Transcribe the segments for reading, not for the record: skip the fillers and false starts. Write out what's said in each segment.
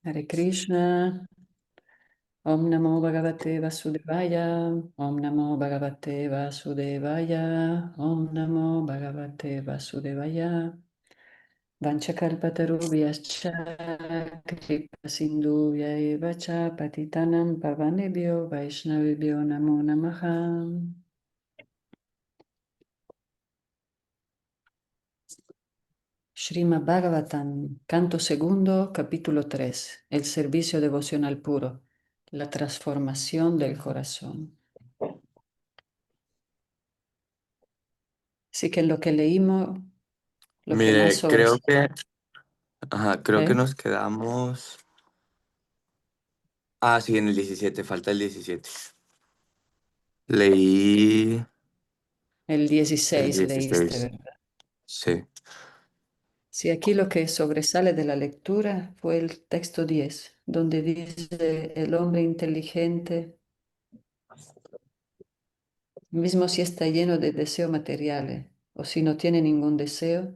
Hare Krishna, Om Namo Bhagavate Vasudevaya, Om Namo Bhagavate Vasudevaya, Om Namo Bhagavate Vasudevaya. Vanchakalpatarubhyascha kripa sindhuvya eva cha patitanam pavanebhyo vaishnavibhyo namo namaha. Srimad Bhagavatam, canto segundo, capítulo 3, el servicio devocional puro, la transformación del corazón. Así que lo que leímos, lo que más Mire, creo que ¿eh? nos quedamos. Ah, sí, en el 17, falta el 17. Leí El el 16 leíste, 16. ¿verdad? Sí. Sí, aquí lo que sobresale de la lectura fue el texto 10, donde dice el hombre inteligente, mismo si está lleno de deseos materiales o si no tiene ningún deseo,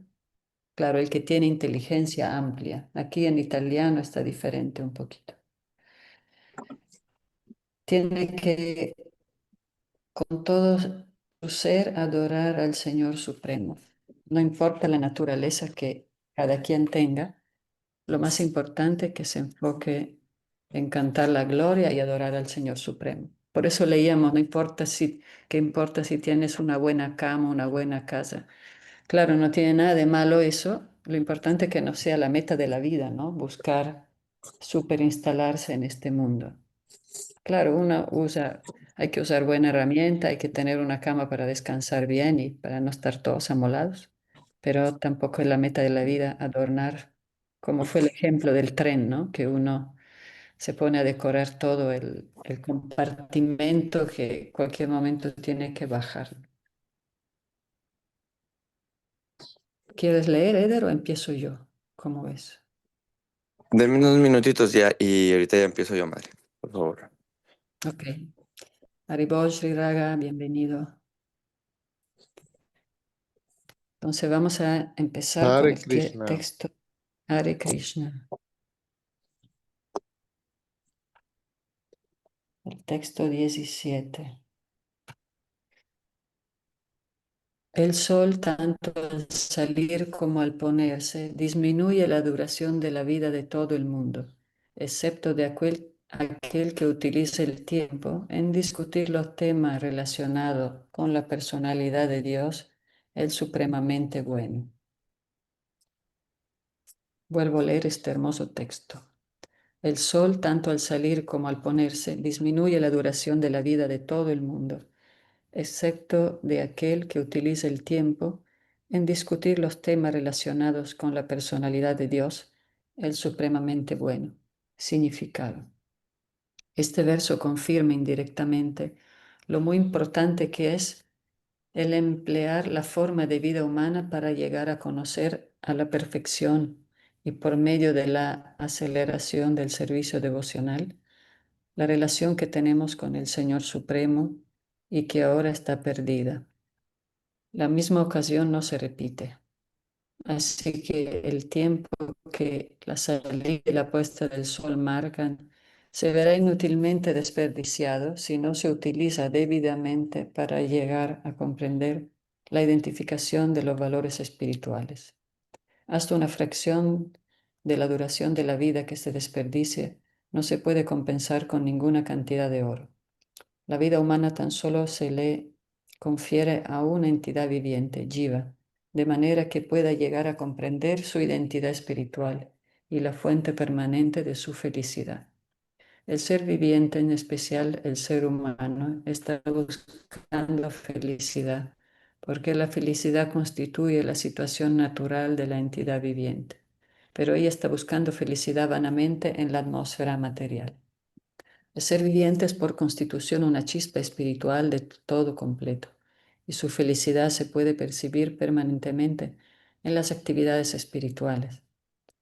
claro, el que tiene inteligencia amplia. Aquí en italiano está diferente un poquito. Tiene que con todo su ser adorar al Señor Supremo. No importa la naturaleza que cada quien tenga, lo más importante es que se enfoque en cantar la gloria y adorar al Señor Supremo. Por eso leíamos, no importa si, qué importa si tienes una buena cama, una buena casa. Claro, no tiene nada de malo eso. Lo importante es que no sea la meta de la vida, ¿no? Buscar superinstalarse en este mundo. Claro, hay que usar buena herramienta, hay que tener una cama para descansar bien y para no estar todos amolados, pero tampoco es la meta de la vida adornar, como fue el ejemplo del tren, ¿no? Que uno se pone a decorar todo el compartimento que en cualquier momento tiene que bajar. ¿Quieres leer, Eder, o empiezo yo? ¿Cómo ves? Denme unos minutitos ya y ahorita ya empiezo yo, madre. Por favor. Ok. Haribol Sri Raga, bienvenido. Entonces vamos a empezar con Hare el Krishna. texto Hare Krishna. El texto 17. El sol, tanto al salir como al ponerse, disminuye la duración de la vida de todo el mundo, excepto de aquel que utiliza el tiempo en discutir los temas relacionados con la personalidad de Dios, el supremamente bueno. Vuelvo a leer este hermoso texto. El sol, tanto al salir como al ponerse, disminuye la duración de la vida de todo el mundo, excepto de aquel que utiliza el tiempo en discutir los temas relacionados con la personalidad de Dios, el supremamente bueno. Significado. Este verso confirma indirectamente lo muy importante que es el emplear la forma de vida humana para llegar a conocer a la perfección y por medio de la aceleración del servicio devocional, la relación que tenemos con el Señor Supremo y que ahora está perdida. La misma ocasión no se repite. Así que el tiempo que la salida y la puesta del sol marcan se verá inútilmente desperdiciado si no se utiliza debidamente para llegar a comprender la identificación de los valores espirituales. Hasta una fracción de la duración de la vida que se desperdicie no se puede compensar con ninguna cantidad de oro. La vida humana tan solo se le confiere a una entidad viviente, Jiva, de manera que pueda llegar a comprender su identidad espiritual y la fuente permanente de su felicidad. El ser viviente, en especial el ser humano, está buscando felicidad, porque la felicidad constituye la situación natural de la entidad viviente, pero ella está buscando felicidad vanamente en la atmósfera material. El ser viviente es por constitución una chispa espiritual de todo completo, y su felicidad se puede percibir permanentemente en las actividades espirituales.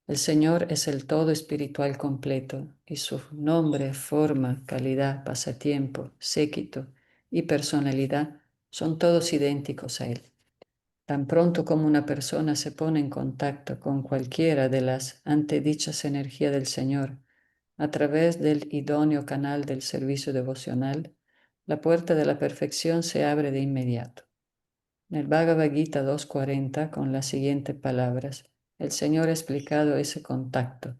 El Señor es el todo espiritual completo, y su nombre, forma, calidad, pasatiempo, séquito y personalidad son todos idénticos a Él. Tan pronto como una persona se pone en contacto con cualquiera de las antedichas energías del Señor, a través del idóneo canal del servicio devocional, la puerta de la perfección se abre de inmediato. En el Bhagavad Gita 2.40, con las siguientes palabras, el Señor ha explicado ese contacto.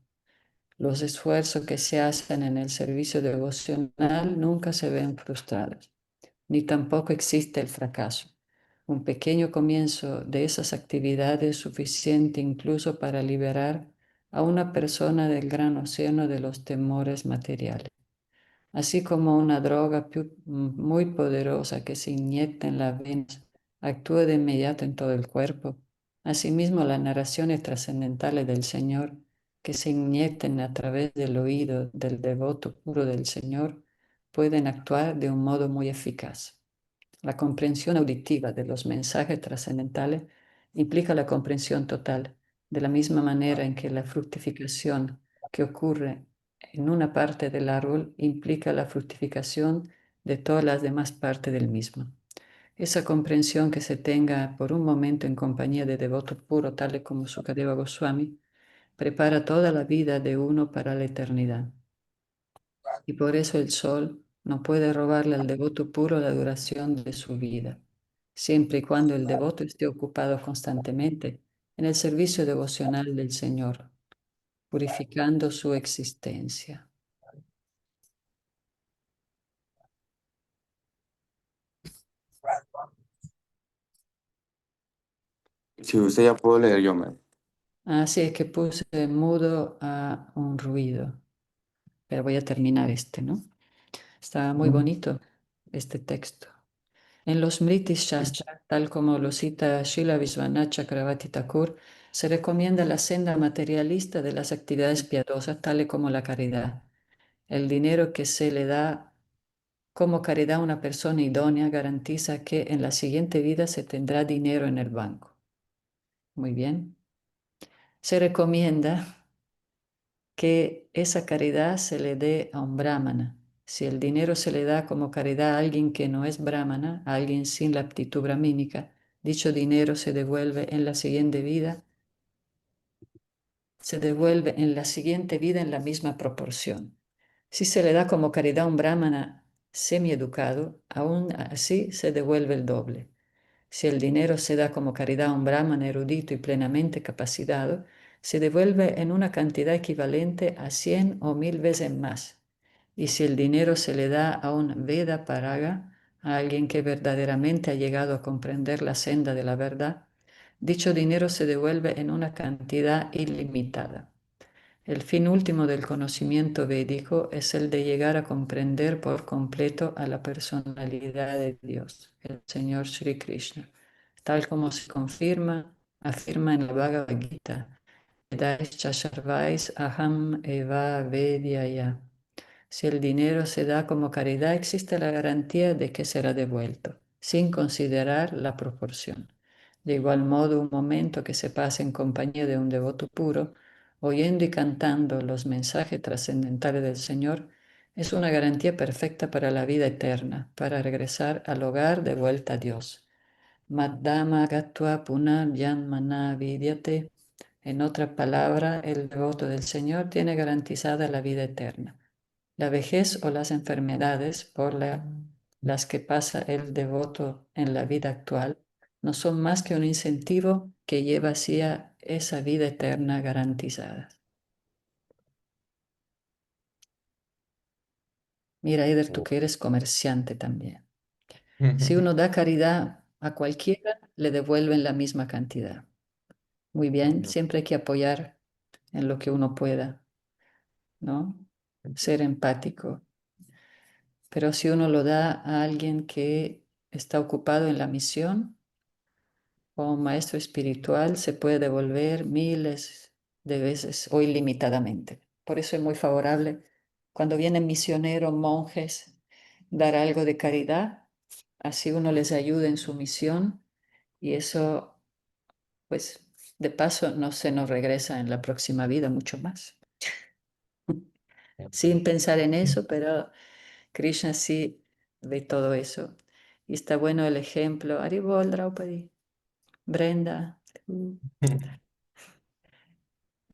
Los esfuerzos que se hacen en el servicio devocional nunca se ven frustrados, ni tampoco existe el fracaso. Un pequeño comienzo de esas actividades es suficiente incluso para liberar a una persona del gran océano de los temores materiales. Así como una droga muy poderosa que se inyecta en las venas actúa de inmediato en todo el cuerpo, asimismo las narraciones trascendentales del Señor que se inyecten a través del oído del devoto puro del Señor pueden actuar de un modo muy eficaz. La comprensión auditiva de los mensajes trascendentales implica la comprensión total, de la misma manera en que la fructificación que ocurre en una parte del árbol implica la fructificación de todas las demás partes del mismo. Esa comprensión que se tenga por un momento en compañía de devoto puro, tales como Sukadeva Goswami, prepara toda la vida de uno para la eternidad. Y por eso el sol no puede robarle al devoto puro la duración de su vida, siempre y cuando el devoto esté ocupado constantemente en el servicio devocional del Señor, purificando su existencia. Si usted ya puedo leer yo, madre. Así es que puse mudo a un ruido, pero voy a terminar este, ¿no? Está muy bonito este texto. En los Smriti Shastra, tal como lo cita Srila Vishwanath Chakravarti Thakur, se recomienda la senda materialista de las actividades piadosas, tales como la caridad. El dinero que se le da como caridad a una persona idónea garantiza que en la siguiente vida se tendrá dinero en el banco. Muy bien. Se recomienda que esa caridad se le dé a un brahmana. Si el dinero se le da como caridad a alguien que no es brahmana, a alguien sin la aptitud brahmínica, dicho dinero se devuelve en la siguiente vida, se devuelve en la siguiente vida en la misma proporción. Si se le da como caridad a un brahmana semieducado, aún así se devuelve el doble. Si el dinero se da como caridad a un brahman erudito y plenamente capacitado, se devuelve en una cantidad equivalente a 100 o 1000 veces más. Y si el dinero se le da a un Veda Paraga, a alguien que verdaderamente ha llegado a comprender la senda de la verdad, dicho dinero se devuelve en una cantidad ilimitada. El fin último del conocimiento védico es el de llegar a comprender por completo a la personalidad de Dios, el Señor Sri Krishna, tal como se afirma en la Bhagavad Gita. Vedais Sarvais Aham Eva Vedyaya. Si el dinero se da como caridad, existe la garantía de que será devuelto, sin considerar la proporción. De igual modo, un momento que se pasa en compañía de un devoto puro, oyendo y cantando los mensajes trascendentales del Señor, es una garantía perfecta para la vida eterna, para regresar al hogar de vuelta a Dios. Maddama Gatva Punar Janmana Vidyate. En otra palabra, el devoto del Señor tiene garantizada la vida eterna. La vejez o las enfermedades por las que pasa el devoto en la vida actual no son más que un incentivo que lleva hacia esa vida eterna garantizada. Mira, Eder, tú que eres comerciante también. Si uno da caridad a cualquiera, le devuelven la misma cantidad. Muy bien, siempre hay que apoyar en lo que uno pueda, ¿no? Ser empático. Pero si uno lo da a alguien que está ocupado en la misión, o un maestro espiritual, se puede devolver miles de veces o ilimitadamente. Por eso es muy favorable cuando vienen misioneros, monjes, dar algo de caridad, así uno les ayuda en su misión y eso, pues, de paso no se nos regresa en la próxima vida mucho más. Sin pensar en eso, pero Krishna sí ve todo eso. Y está bueno el ejemplo. Haribol, Draupadi, Brenda.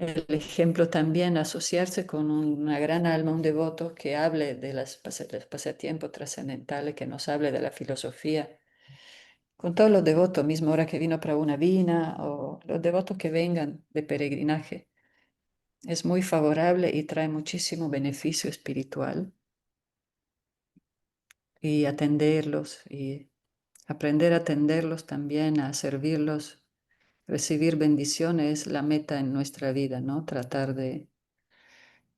el ejemplo también asociarse con una gran alma, un devoto que hable de los pasatiempos trascendentales, que nos hable de la filosofía, con todos los devotos, mismo ahora que vino Prabhu Vina o los devotos que vengan de peregrinaje. Es muy favorable y trae muchísimo beneficio espiritual y atenderlos y aprender a atenderlos también, a servirlos, recibir bendiciones es la meta en nuestra vida, ¿no? Tratar de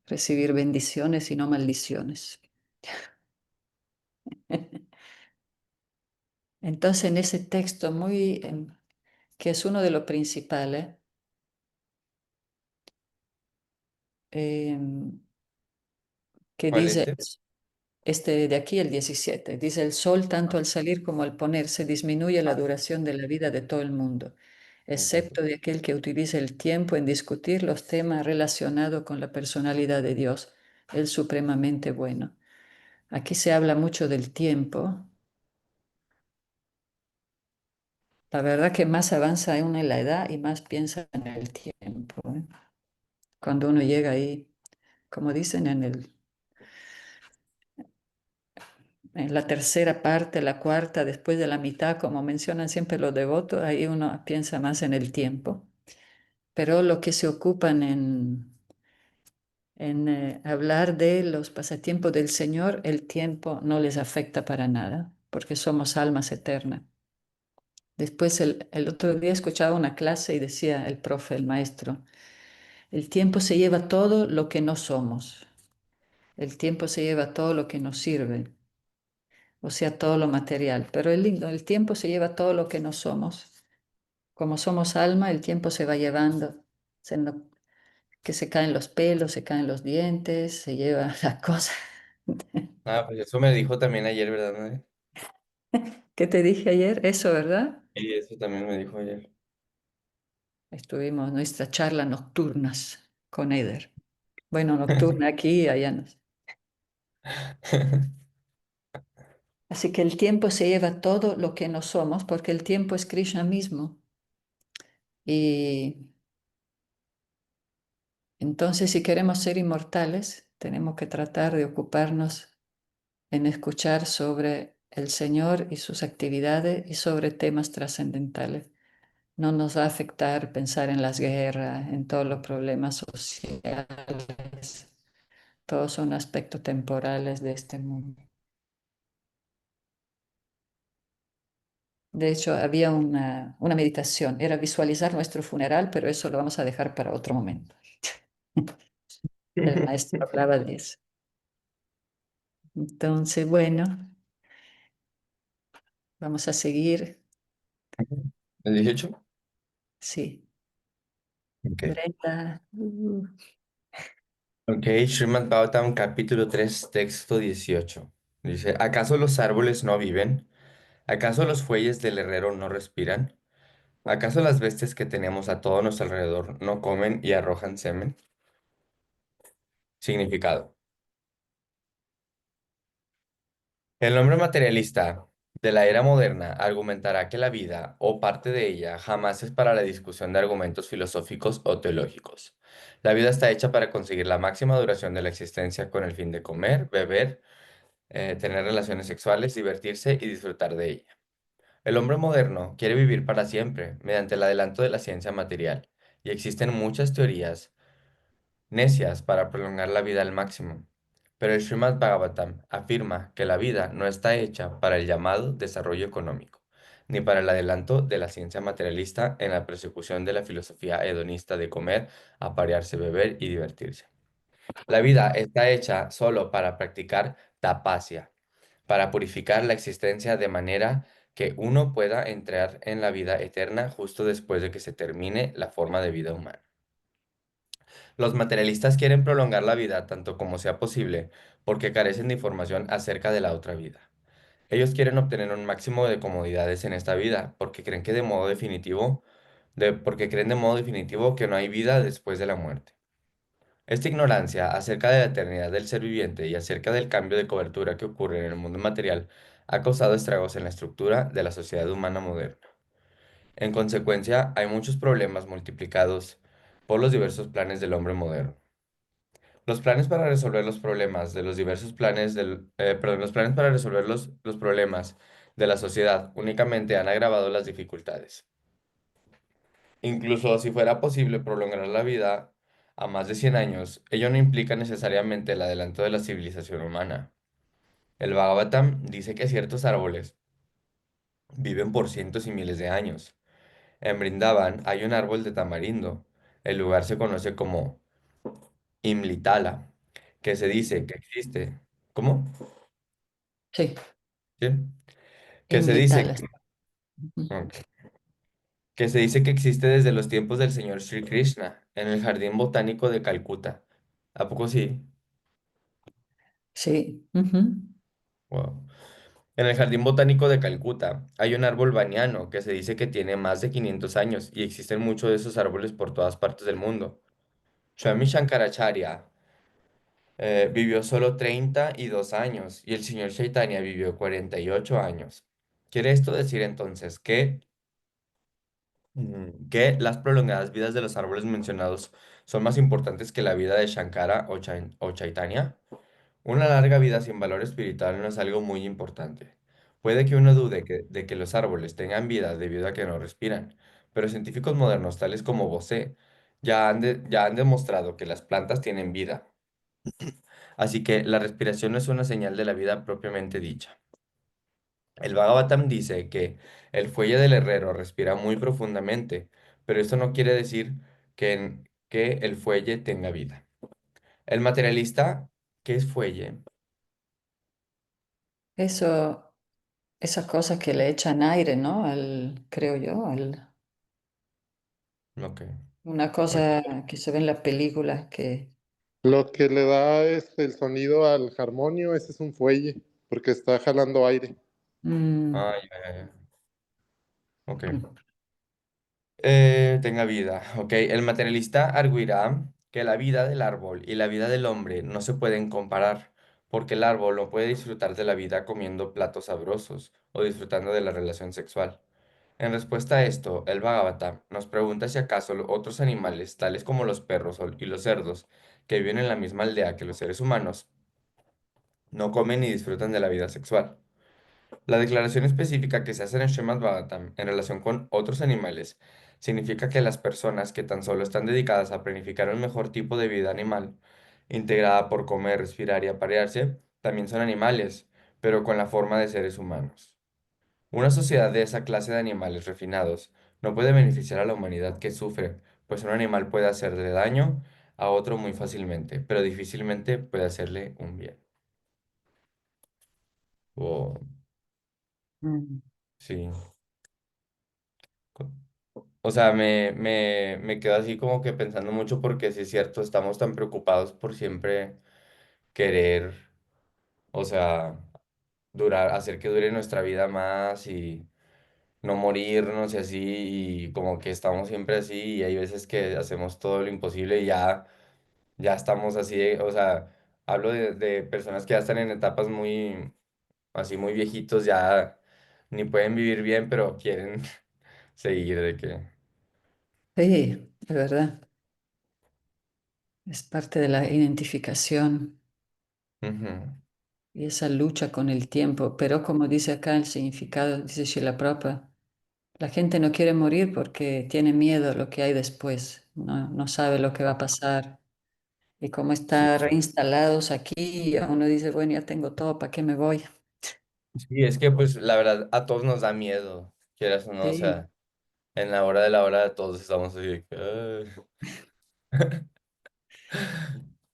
recibir bendiciones y no maldiciones. Entonces, en ese texto muy, que es uno de los principales, em, que ¿Cuál dice, este? este de aquí, el 17 dice, el sol tanto al salir como al ponerse disminuye la duración de la vida de todo el mundo, Ujú. excepto de aquel que utiliza el tiempo en discutir los temas relacionados con la personalidad de Dios, el supremamente bueno. Aquí se habla mucho del tiempo. La verdad que más avanza uno en la edad y más piensa en el tiempo, ¿eh? Cuando uno llega ahí, como dicen en la tercera parte, la cuarta, después de la mitad, como mencionan siempre los devotos, ahí uno piensa más en el tiempo. Pero los que se ocupan en hablar de los pasatiempos del Señor, el tiempo no les afecta para nada, porque somos almas eternas. Después el otro día escuchaba una clase y decía el profe, el maestro, el tiempo se lleva todo lo que no somos, el tiempo se lleva todo lo que nos sirve, o sea, todo lo material, pero el lindo, el tiempo se lleva todo lo que no somos. Como somos alma, el tiempo se va llevando, que se caen los pelos, se caen los dientes, se lleva la cosa. Ah, pues eso me dijo también ayer, ¿verdad, Nadia? ¿Qué te dije ayer? Eso, ¿verdad? Sí, eso también me dijo ayer. Estuvimos nuestras charlas nocturnas con Eder. Bueno, nocturna aquí y allá. Así que el tiempo se lleva todo lo que no somos, porque el tiempo es Krishna mismo. Y entonces, si queremos ser inmortales, tenemos que tratar de ocuparnos en escuchar sobre el Señor y sus actividades y sobre temas trascendentales. No nos va a afectar pensar en las guerras, en todos los problemas sociales. Todos son aspectos temporales de este mundo. De hecho, había una meditación, era visualizar nuestro funeral, pero eso lo vamos a dejar para otro momento. El maestro hablaba de eso. Entonces, bueno, vamos a seguir. ¿El 18? Sí, Ok. Brenda. Ok, Srimad Bhagavatam capítulo 3 texto 18. Dice, ¿acaso los árboles no viven? ¿Acaso los fuelles del herrero no respiran? ¿Acaso las bestias que tenemos a todo nuestro alrededor no comen y arrojan semen? Significado. El hombre materialista de la era moderna argumentará que la vida, o parte de ella, jamás es para la discusión de argumentos filosóficos o teológicos. La vida está hecha para conseguir la máxima duración de la existencia con el fin de comer, beber, tener relaciones sexuales, divertirse y disfrutar de ella. El hombre moderno quiere vivir para siempre mediante el adelanto de la ciencia material, y existen muchas teorías necias para prolongar la vida al máximo. Pero el Srimad Bhagavatam afirma que la vida no está hecha para el llamado desarrollo económico, ni para el adelanto de la ciencia materialista en la persecución de la filosofía hedonista de comer, aparearse, beber y divertirse. La vida está hecha solo para practicar tapasya, para purificar la existencia de manera que uno pueda entrar en la vida eterna justo después de que se termine la forma de vida humana. Los materialistas quieren prolongar la vida tanto como sea posible porque carecen de información acerca de la otra vida. Ellos quieren obtener un máximo de comodidades en esta vida porque creen que de modo definitivo, porque creen de modo definitivo que no hay vida después de la muerte. Esta ignorancia acerca de la eternidad del ser viviente y acerca del cambio de cobertura que ocurre en el mundo material ha causado estragos en la estructura de la sociedad humana moderna. En consecuencia, hay muchos problemas multiplicados por los diversos planes del hombre moderno. Los planes para resolver los problemas de los diversos planes perdón, los planes para resolver los problemas de la sociedad únicamente han agravado las dificultades. Incluso si fuera posible prolongar la vida a más de 100 años, ello no implica necesariamente el adelanto de la civilización humana. El Bhagavatam dice que ciertos árboles viven por cientos y miles de años. En Brindavan hay un árbol de tamarindo. El lugar se conoce como Imlitala, que se dice que existe. ¿Cómo? Sí, ¿Sí? Que se dice invitarlas. ok, que se dice que existe desde los tiempos del señor Sri Krishna en el Jardín Botánico de Calcuta. ¿A poco sí? Sí. Ujú. Wow. En el Jardín Botánico de Calcuta hay un árbol baniano que se dice que tiene más de 500 años y existen muchos de esos árboles por todas partes del mundo. Swami Shankaracharya vivió solo 32 años y el señor Chaitanya vivió 48 años. ¿Quiere esto decir entonces que las prolongadas vidas de los árboles mencionados son más importantes que la vida de Shankara o Chaitanya? Una larga vida sin valor espiritual no es algo muy importante. Puede que uno dude de que los árboles tengan vida debido a que no respiran, pero científicos modernos tales como Bose ya han demostrado que las plantas tienen vida. Así que la respiración no es una señal de la vida propiamente dicha. El Bhagavatam dice que el fuelle del herrero respira muy profundamente, pero esto no quiere decir que el fuelle tenga vida. El materialista, ¿qué es fuelle? Eso, esas cosas que le echan aire, ¿no? Creo yo, Ok. una Bueno, cosa que se ve en las películas que... Lo que le da el sonido al armonio, ese es un fuelle, porque está jalando aire. Mm, ya. Ok. mm. Tenga vida. Ok. El materialista arguirá que la vida del árbol y la vida del hombre no se pueden comparar, porque el árbol no puede disfrutar de la vida comiendo platos sabrosos o disfrutando de la relación sexual. En respuesta a esto, el Bhagavata nos pregunta si acaso otros animales, tales como los perros y los cerdos, que viven en la misma aldea que los seres humanos, no comen ni disfrutan de la vida sexual. La declaración específica que se hace en el Srimad Bhagavatam en relación con otros animales significa que las personas que tan solo están dedicadas a planificar un mejor tipo de vida animal, integrada por comer, respirar y aparearse, también son animales, pero con la forma de seres humanos. Una sociedad de esa clase de animales refinados no puede beneficiar a la humanidad que sufre, pues un animal puede hacerle daño a otro muy fácilmente, pero difícilmente puede hacerle un bien. Oh, Mm. sí. O sea, me quedo así como que pensando mucho porque sí es cierto, estamos tan preocupados por siempre querer, o sea, hacer que dure nuestra vida más y no morirnos y así, y como que estamos siempre así y hay veces que hacemos todo lo imposible y ya estamos así, o sea, hablo de personas que ya están en etapas así muy viejitos, ya ni pueden vivir bien, pero quieren seguir de que... Sí, es verdad. Es parte de la identificación Ujú. y esa lucha con el tiempo. Pero como dice acá el significado, dice Srila Prabhupada, la gente no quiere morir porque tiene miedo a lo que hay después, no sabe lo que va a pasar. Y como Sí. está reinstalados aquí, ya uno dice, bueno, ya tengo todo, ¿para qué me voy? Sí, es que pues la verdad a todos nos da miedo, quieras o no, o Sí, sea, en la hora de la hora todos estamos así de que, "Ay".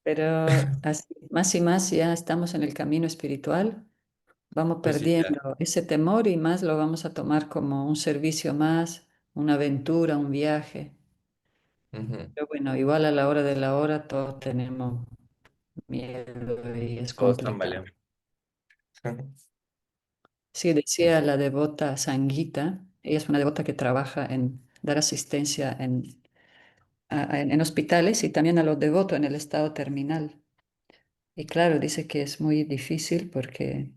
pero más y más ya estamos en el camino espiritual, vamos Pues sí, ya. perdiendo ese temor y más lo vamos a tomar como un servicio más, una aventura, un viaje. Ujú. Pero bueno, igual a la hora de la hora todos tenemos miedo y es Todos complicado. tambalean. Sí, Es- decía la devota Sanguita, ella es una devota que trabaja en dar asistencia en hospitales y también a los devotos en el estado terminal. Y claro, dice que es muy difícil porque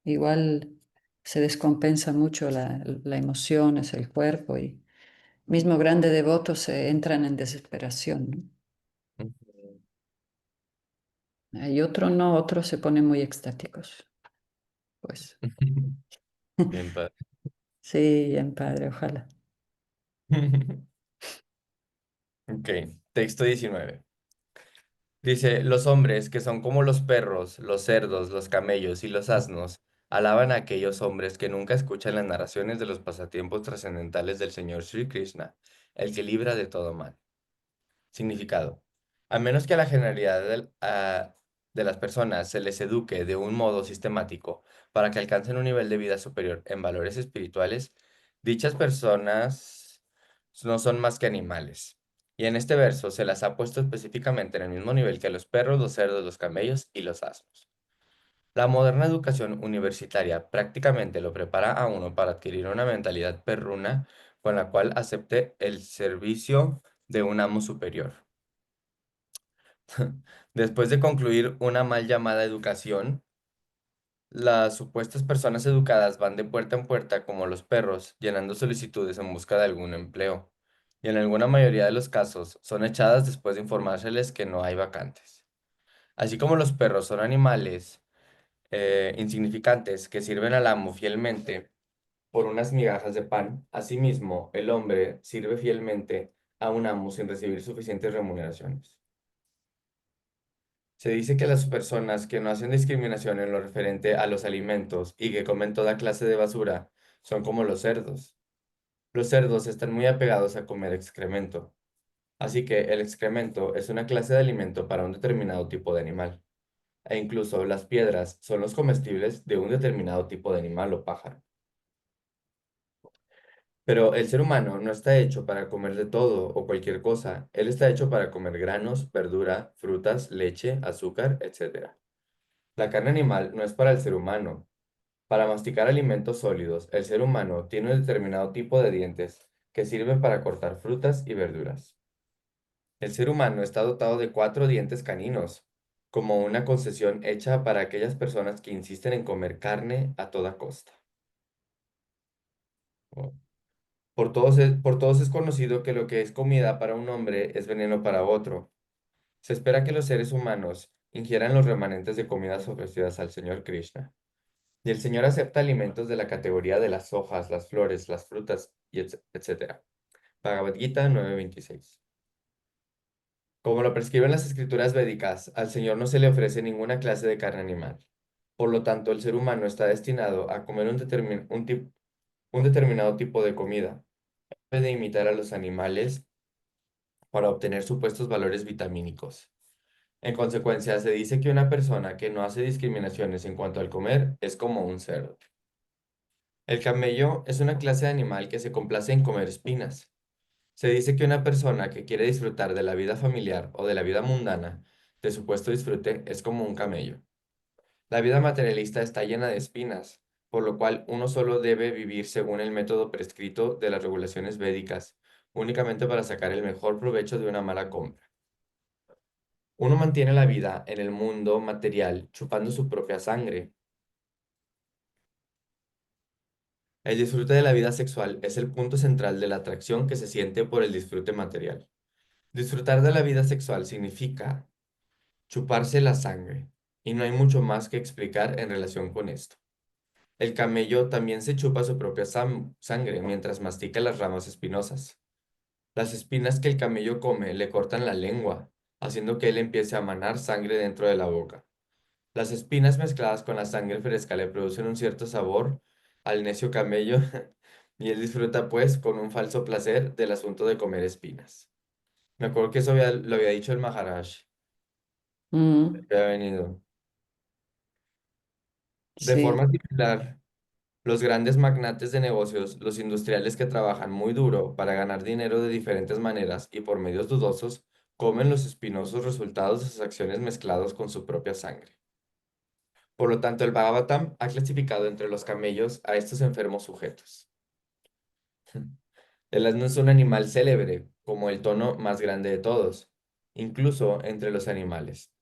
igual se descompensa mucho la emoción, es el cuerpo Mismo grandes devotos se entran en desesperación, ¿no? Ujú. Hay otro no, otros se ponen muy extáticos. Pues Bien, padre. sí, bien padre, ojalá. Ok, texto 19. Dice, los hombres que son como los perros, los cerdos, los camellos y los asnos, alaban a aquellos hombres que nunca escuchan las narraciones de los pasatiempos trascendentales del Señor Sri Krishna, el que libra de todo mal. Significado. A menos que a la generalidad de las personas se les eduque de un modo sistemático para que alcancen un nivel de vida superior en valores espirituales, dichas personas no son más que animales. Y en este verso se las ha puesto específicamente en el mismo nivel que los perros, los cerdos, los camellos y los asnos. La moderna educación universitaria prácticamente lo prepara a uno para adquirir una mentalidad perruna con la cual acepte el servicio de un amo superior. Después de concluir una mal llamada educación, las supuestas personas educadas van de puerta en puerta como los perros, llenando solicitudes en busca de algún empleo, y en alguna mayoría de los casos son echadas después de informárseles que no hay vacantes. Así como los perros son animales insignificantes que sirven al amo fielmente por unas migajas de pan, asimismo el hombre sirve fielmente a un amo sin recibir suficientes remuneraciones. Se dice que las personas que no hacen discriminación en lo referente a los alimentos y que comen toda clase de basura son como los cerdos. Los cerdos están muy apegados a comer excremento, así que el excremento es una clase de alimento para un determinado tipo de animal. E incluso las piedras son los comestibles de un determinado tipo de animal o pájaro. Pero el ser humano no está hecho para comer de todo o cualquier cosa. Él está hecho para comer granos, verdura, frutas, leche, azúcar, etc. La carne animal no es para el ser humano. Para masticar alimentos sólidos, el ser humano tiene un determinado tipo de dientes que sirven para cortar frutas y verduras. El ser humano está dotado de 4 dientes caninos, como una concesión hecha para aquellas personas que insisten en comer carne a toda costa. Oh. Por todos es conocido que lo que es comida para un hombre es veneno para otro. Se espera que los seres humanos ingieran los remanentes de comidas ofrecidas al Señor Krishna. Y el Señor acepta alimentos de la categoría de las hojas, las flores, las frutas, y etc. Bhagavad Gita 9:26. Como lo prescriben las escrituras védicas, al Señor no se le ofrece ninguna clase de carne animal. Por lo tanto, el ser humano está destinado a comer un determinado tipo de comida. Debe de imitar a los animales para obtener supuestos valores vitamínicos. En consecuencia, se dice que una persona que no hace discriminaciones en cuanto al comer es como un cerdo. El camello es una clase de animal que se complace en comer espinas. Se dice que una persona que quiere disfrutar de la vida familiar o de la vida mundana, de supuesto disfrute, es como un camello. La vida materialista está llena de espinas, por lo cual uno solo debe vivir según el método prescrito de las regulaciones védicas, únicamente para sacar el mejor provecho de una mala compra. Uno mantiene la vida en el mundo material chupando su propia sangre. El disfrute de la vida sexual es el punto central de la atracción que se siente por el disfrute material. Disfrutar de la vida sexual significa chuparse la sangre, y no hay mucho más que explicar en relación con esto. El camello también se chupa su propia sangre mientras mastica las ramas espinosas. Las espinas que el camello come le cortan la lengua, haciendo que él empiece a manar sangre dentro de la boca. Las espinas mezcladas con la sangre fresca le producen un cierto sabor al necio camello y él disfruta pues con un falso placer del asunto de comer espinas. Me acuerdo que eso lo había dicho el Maharaj, Mm, que había venido. De sí. forma similar, los grandes magnates de negocios, los industriales que trabajan muy duro para ganar dinero de diferentes maneras y por medios dudosos, comen los espinosos resultados de sus acciones mezclados con su propia sangre. Por lo tanto, el Bhagavatam ha clasificado entre los camellos a estos enfermos sujetos. El asno es un animal célebre, como el tono más grande de todos, incluso entre los animales,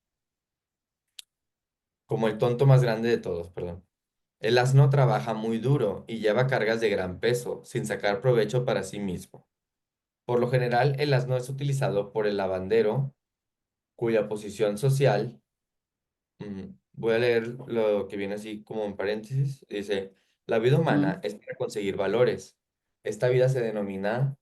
como el tonto más grande de todos, perdón. El asno trabaja muy duro y lleva cargas de gran peso, sin sacar provecho para sí mismo. Por lo general, el asno es utilizado por el lavandero, cuya posición social, voy a leer lo que viene así como en paréntesis, dice, la vida humana Mm, es para conseguir valores. Esta vida se denomina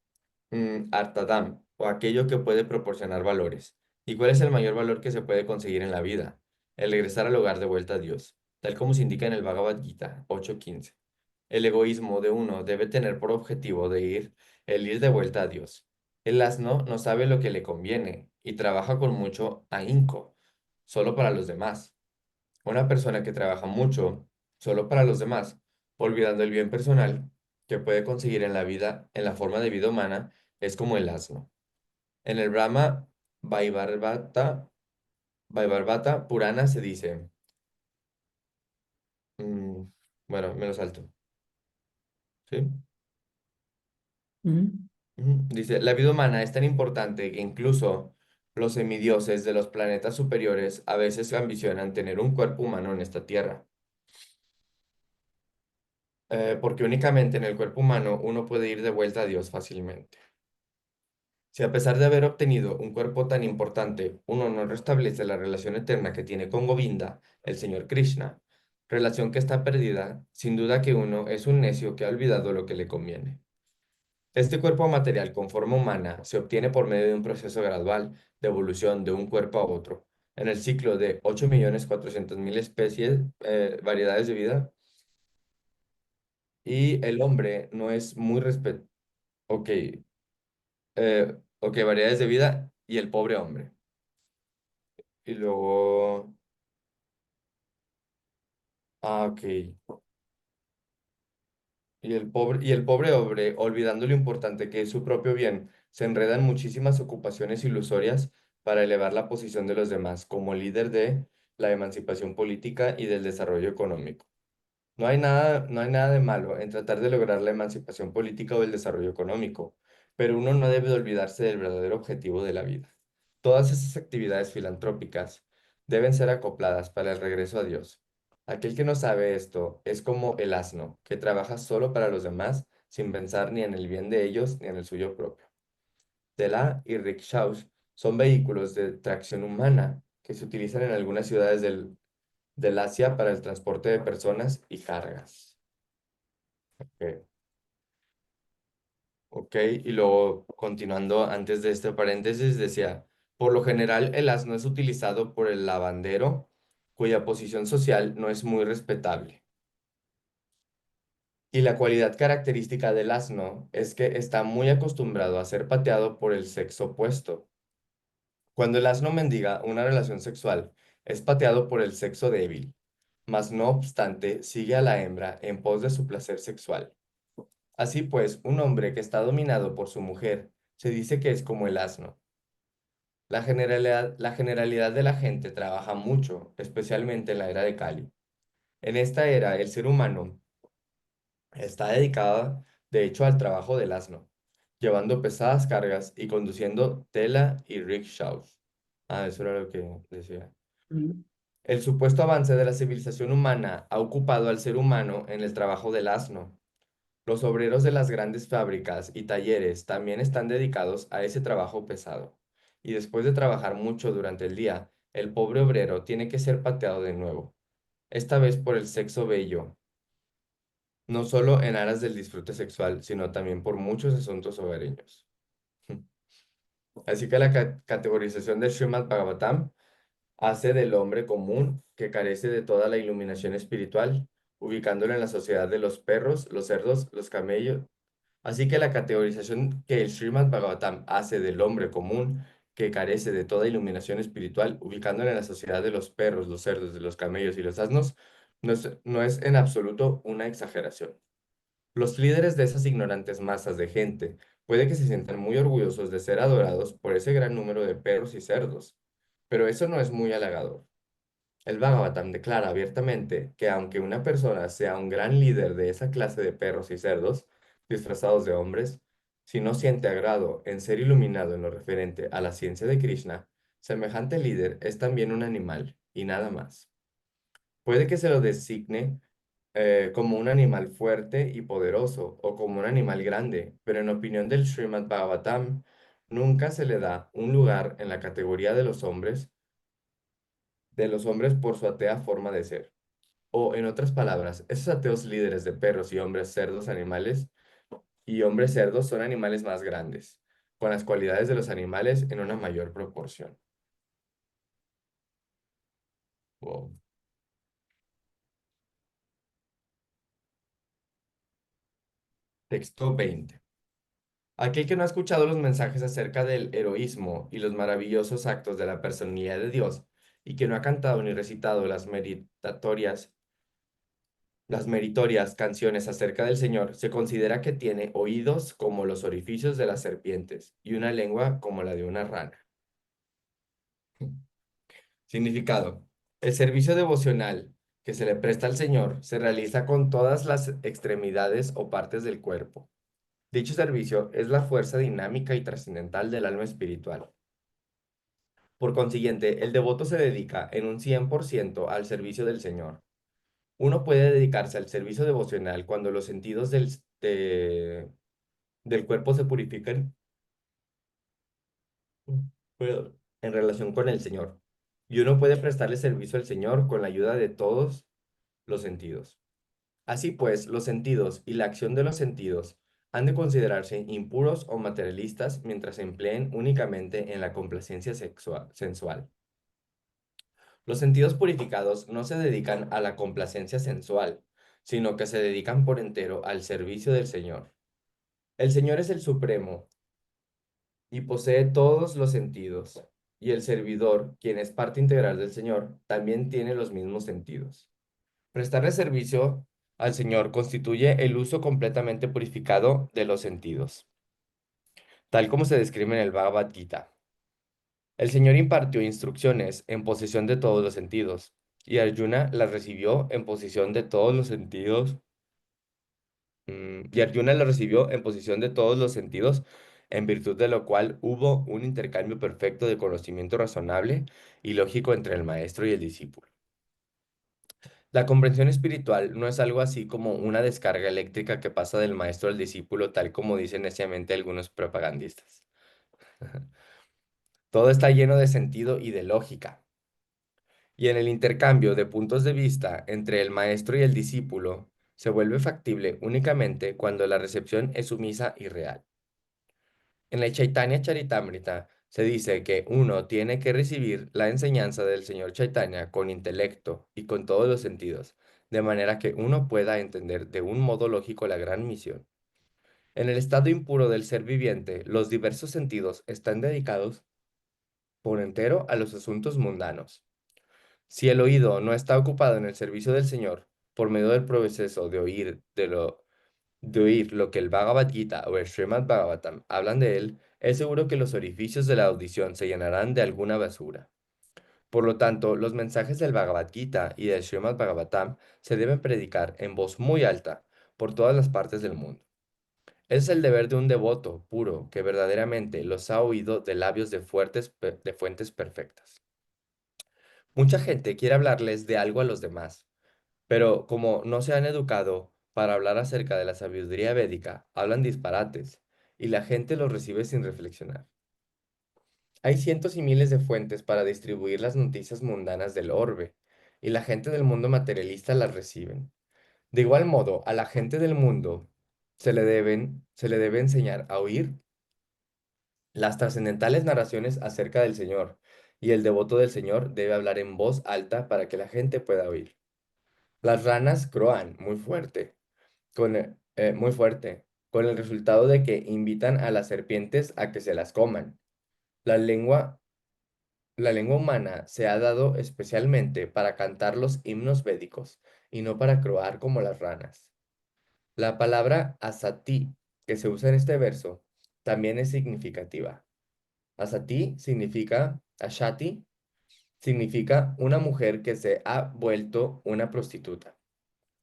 Artadam, o aquello que puede proporcionar valores. ¿Y cuál es el mayor valor que se puede conseguir en la vida? El regresar al hogar de vuelta a Dios, tal como se indica en el Bhagavad Gita 8:15. El egoísmo de uno debe tener por objetivo el ir de vuelta a Dios. El asno no sabe lo que le conviene y trabaja con mucho ahínco, solo para los demás. Una persona que trabaja mucho, solo para los demás, olvidando el bien personal que puede conseguir en la vida, en la forma de vida humana, es como el asno. En el Brahma Vaivarvata Purana se dice, mm, bueno, me lo salto, ¿sí? mm, Dice, la vida humana es tan importante que incluso los semidioses de los planetas superiores a veces ambicionan tener un cuerpo humano en esta tierra, porque únicamente en el cuerpo humano uno puede ir de vuelta a Dios fácilmente. Si a pesar de haber obtenido un cuerpo tan importante, uno no restablece la relación eterna que tiene con Govinda, el señor Krishna, relación que está perdida, sin duda que uno es un necio que ha olvidado lo que le conviene. Este cuerpo material con forma humana se obtiene por medio de un proceso gradual de evolución de un cuerpo a otro. En el ciclo de 8.400.000 especies, variedades de vida, y el hombre no es muy respetuoso. Ok, ok, variedades de vida y el pobre hombre. Y luego, ok. Y el pobre hombre, olvidando lo importante que es su propio bien, se enreda en muchísimas ocupaciones ilusorias para elevar la posición de los demás como líder de la emancipación política y del desarrollo económico. No hay nada de malo en tratar de lograr la emancipación política o el desarrollo económico, pero uno no debe de olvidarse del verdadero objetivo de la vida. Todas esas actividades filantrópicas deben ser acopladas para el regreso a Dios. Aquel que no sabe esto es como el asno, que trabaja solo para los demás sin pensar ni en el bien de ellos ni en el suyo propio. Tela y rickshaws son vehículos de tracción humana que se utilizan en algunas ciudades del Asia para el transporte de personas y cargas. Ok, ok, y luego continuando antes de este paréntesis decía, por lo general el asno es utilizado por el lavandero, cuya posición social no es muy respetable. Y la cualidad característica del asno es que está muy acostumbrado a ser pateado por el sexo opuesto. Cuando el asno mendiga una relación sexual, es pateado por el sexo débil, mas no obstante sigue a la hembra en pos de su placer sexual. Así pues, un hombre que está dominado por su mujer se dice que es como el asno. La generalidad de la gente trabaja mucho, especialmente en la era de Cali. En esta era, el ser humano está dedicado, de hecho, al trabajo del asno, llevando pesadas cargas y conduciendo tela y rickshaws. Ah, eso era lo que decía. mm, El supuesto avance de la civilización humana ha ocupado al ser humano en el trabajo del asno. Los obreros de las grandes fábricas y talleres también están dedicados a ese trabajo pesado. Y después de trabajar mucho durante el día, el pobre obrero tiene que ser pateado de nuevo, esta vez por el sexo bello, no solo en aras del disfrute sexual, sino también por muchos asuntos hogareños. Así que la categorización del Srimad Bhagavatam hace del hombre común que carece de toda la iluminación espiritual, ubicándolo en la sociedad de los perros, los cerdos, los camellos. Así que la categorización que el Srimad Bhagavatam hace del hombre común que carece de toda iluminación espiritual, ubicándolo en la sociedad de los perros, los cerdos, de los camellos y los asnos, no es en absoluto una exageración. Los líderes de esas ignorantes masas de gente puede que se sientan muy orgullosos de ser adorados por ese gran número de perros y cerdos, pero eso no es muy halagador. El Bhagavatam declara abiertamente que aunque una persona sea un gran líder de esa clase de perros y cerdos, disfrazados de hombres, si no siente agrado en ser iluminado en lo referente a la ciencia de Krishna, semejante líder es también un animal y nada más. Puede que se lo designe como un animal fuerte y poderoso o como un animal grande, pero en opinión del Srimad Bhagavatam, nunca se le da un lugar en la categoría de los hombres por su atea forma de ser. O en otras palabras, esos ateos líderes de perros y hombres cerdos animales y hombres cerdos son animales más grandes, con las cualidades de los animales en una mayor proporción. Wow. Texto 20. Aquel que no ha escuchado los mensajes acerca del heroísmo y los maravillosos actos de la personalidad de Dios, y que no ha cantado ni recitado las meritorias canciones acerca del Señor, se considera que tiene oídos como los orificios de las serpientes y una lengua como la de una rana. Significado. El servicio devocional que se le presta al Señor se realiza con todas las extremidades o partes del cuerpo. Dicho servicio es la fuerza dinámica y trascendental del alma espiritual. Por consiguiente, el devoto se dedica en un 100% al servicio del Señor. Uno puede dedicarse al servicio devocional cuando los sentidos del cuerpo se purifican, en relación con el Señor. Y uno puede prestarle servicio al Señor con la ayuda de todos los sentidos. Así pues, los sentidos y la acción de los sentidos han de considerarse impuros o materialistas mientras se empleen únicamente en la complacencia sensual. Los sentidos purificados no se dedican a la complacencia sensual, sino que se dedican por entero al servicio del Señor. El Señor es el Supremo y posee todos los sentidos, y el servidor, quien es parte integral del Señor, también tiene los mismos sentidos. Prestarle servicio al Señor constituye el uso completamente purificado de los sentidos, tal como se describe en el Bhagavad Gita. El Señor impartió instrucciones en posesión de todos los sentidos, y Arjuna las recibió en posesión de todos los sentidos, y Arjuna las recibió en posesión de todos los sentidos, en virtud de lo cual hubo un intercambio perfecto de conocimiento razonable y lógico entre el maestro y el discípulo. La comprensión espiritual no es algo así como una descarga eléctrica que pasa del maestro al discípulo, tal como dicen neciamente algunos propagandistas. Todo está lleno de sentido y de lógica. Y en el intercambio de puntos de vista entre el maestro y el discípulo, se vuelve factible únicamente cuando la recepción es sumisa y real. En el Chaitanya Charitamrita se dice que uno tiene que recibir la enseñanza del señor Chaitanya con intelecto y con todos los sentidos, de manera que uno pueda entender de un modo lógico la gran misión. En el estado impuro del ser viviente, los diversos sentidos están dedicados por entero a los asuntos mundanos. Si el oído no está ocupado en el servicio del Señor, por medio del proceso de oír lo que el Bhagavad Gita o el Srimad Bhagavatam hablan de él, es seguro que los orificios de la audición se llenarán de alguna basura. Por lo tanto, los mensajes del Bhagavad Gita y del Srimad Bhagavatam se deben predicar en voz muy alta por todas las partes del mundo. Es el deber de un devoto puro que verdaderamente los ha oído de labios de fuentes perfectas. Mucha gente quiere hablarles de algo a los demás, pero como no se han educado para hablar acerca de la sabiduría védica, hablan disparates y la gente los recibe sin reflexionar. Hay cientos y miles de fuentes para distribuir las noticias mundanas del orbe y la gente del mundo materialista las reciben. De igual modo, a la gente del mundo se le debe enseñar a oír las trascendentales narraciones acerca del Señor, y el devoto del Señor debe hablar en voz alta para que la gente pueda oír. Las ranas croan muy fuerte, con el resultado de que invitan a las serpientes a que se las coman. La lengua, la lengua humana se ha dado especialmente para cantar los himnos védicos y no para croar como las ranas. La palabra asati que se usa en este verso también es significativa. Asati significa, ashati significa una mujer que se ha vuelto una prostituta.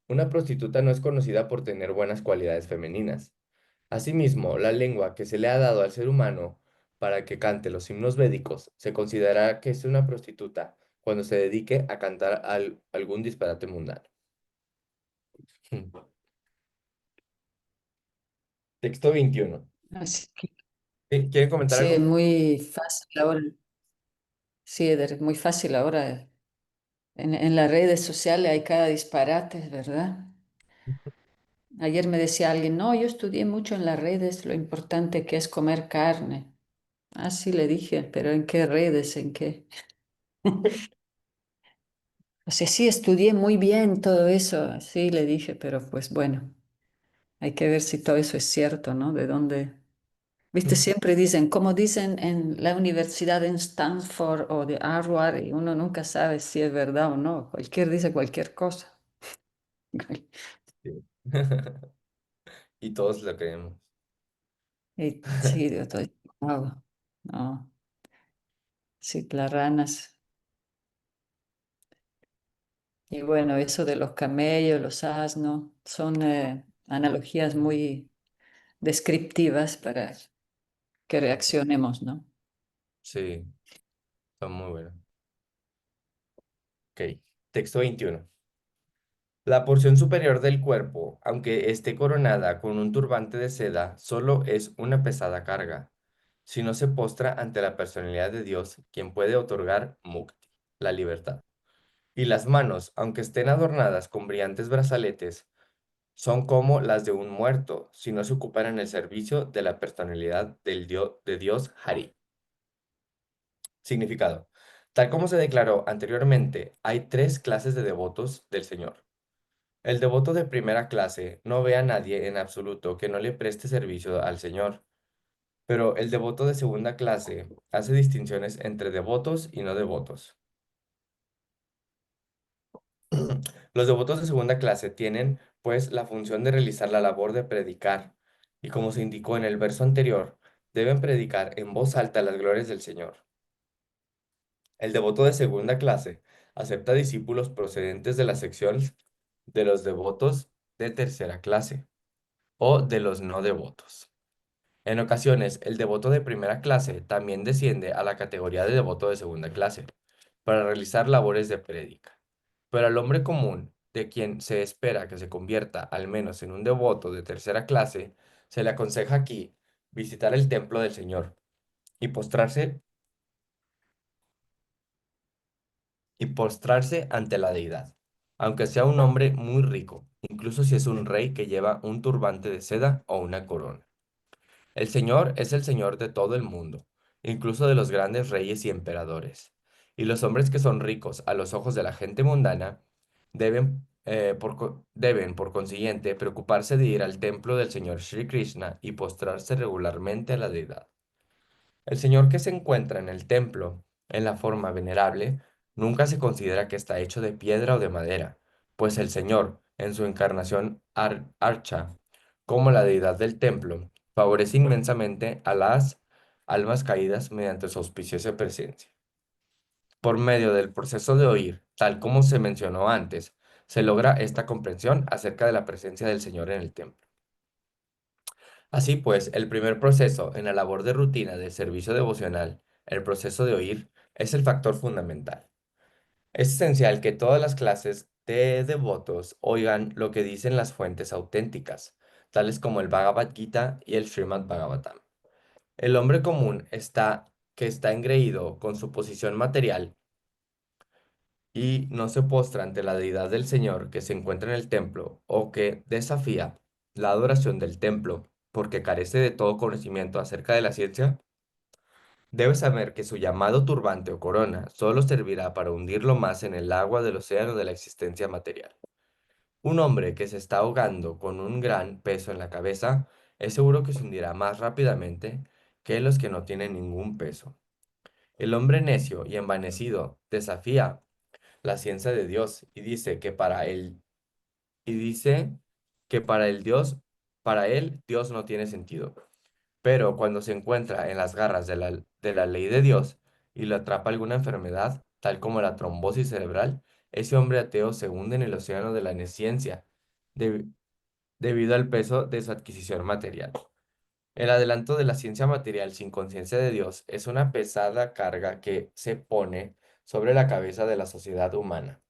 Una prostituta no es conocida por tener buenas cualidades femeninas. Asimismo, la lengua que se le ha dado al ser humano para que cante los himnos védicos se considerará que es una prostituta cuando se dedique a cantar algún disparate mundano. Texto 21. Así que ¿Quieren comentar sí, es algo? muy fácil ahora. Sí, es muy fácil ahora. En las redes sociales hay cada disparate, ¿verdad? Ayer me decía alguien, no, yo estudié mucho en las redes, lo importante que es comer carne. Ah, sí, le dije, pero ¿en qué redes? ¿En qué? O sea, sí, estudié muy bien todo eso, sí, le dije, pero pues bueno, hay que ver si todo eso es cierto, ¿no? De dónde. Viste, siempre dicen, como dicen en la universidad en Stanford o de Harvard, y uno nunca sabe si es verdad o no. Cualquier dice cualquier cosa. Sí. Y todos lo creemos. Y sí, yo estoy. No, no, sí, las ranas. Y bueno, eso de los camellos, los asnos, son analogías muy descriptivas para que reaccionemos, ¿no? Sí, son muy buenos. Ok. Texto 21. La porción superior del cuerpo, aunque esté coronada con un turbante de seda, solo es una pesada carga, si no se postra ante la personalidad de Dios, quien puede otorgar mukti, la libertad. Y las manos, aunque estén adornadas con brillantes brazaletes, son como las de un muerto, si no se ocupan en el servicio de la personalidad de Dios Hari. Significado. Tal como se declaró anteriormente, hay tres clases de devotos del Señor. El devoto de primera clase no ve a nadie en absoluto que no le preste servicio al Señor, pero el devoto de segunda clase hace distinciones entre devotos y no devotos. Los devotos de segunda clase tienen, pues, la función de realizar la labor de predicar, y como se indicó en el verso anterior, deben predicar en voz alta las glorias del Señor. El devoto de segunda clase acepta discípulos procedentes de la sección de los devotos de tercera clase o de los no devotos. En ocasiones, el devoto de primera clase también desciende a la categoría de devoto de segunda clase para realizar labores de prédica. Pero al hombre común, de quien se espera que se convierta al menos en un devoto de tercera clase, se le aconseja aquí visitar el templo del Señor y postrarse ante la deidad, aunque sea un hombre muy rico, incluso si es un rey que lleva un turbante de seda o una corona. El Señor es el Señor de todo el mundo, incluso de los grandes reyes y emperadores. Y los hombres que son ricos a los ojos de la gente mundana deben, por consiguiente, preocuparse de ir al templo del Señor Sri Krishna y postrarse regularmente a la deidad. El Señor que se encuentra en el templo, en la forma venerable, nunca se considera que está hecho de piedra o de madera, pues el Señor, en su encarnación archa, como la deidad del templo, favorece inmensamente a las almas caídas mediante su auspiciosa presencia. Por medio del proceso de oír, tal como se mencionó antes, se logra esta comprensión acerca de la presencia del Señor en el templo. Así pues, el primer proceso en la labor de rutina del servicio devocional, el proceso de oír, es el factor fundamental. Es esencial que todas las clases de devotos oigan lo que dicen las fuentes auténticas, tales como el Bhagavad Gita y el Srimad Bhagavatam. El hombre común que está engreído con su posición material y no se postra ante la deidad del Señor que se encuentra en el templo o que desafía la adoración del templo porque carece de todo conocimiento acerca de la ciencia, debe saber que su llamado turbante o corona solo servirá para hundirlo más en el agua del océano de la existencia material. Un hombre que se está ahogando con un gran peso en la cabeza es seguro que se hundirá más rápidamente que los que no tienen ningún peso. El hombre necio y envanecido desafía la ciencia de Dios y dice que para él Dios no tiene sentido. Pero cuando se encuentra en las garras de la ley de Dios y lo atrapa alguna enfermedad, tal como la trombosis cerebral, ese hombre ateo se hunde en el océano de la nesciencia de- debido al peso de su adquisición material. El adelanto de la ciencia material sin conciencia de Dios es una pesada carga que se pone sobre la cabeza de la sociedad humana.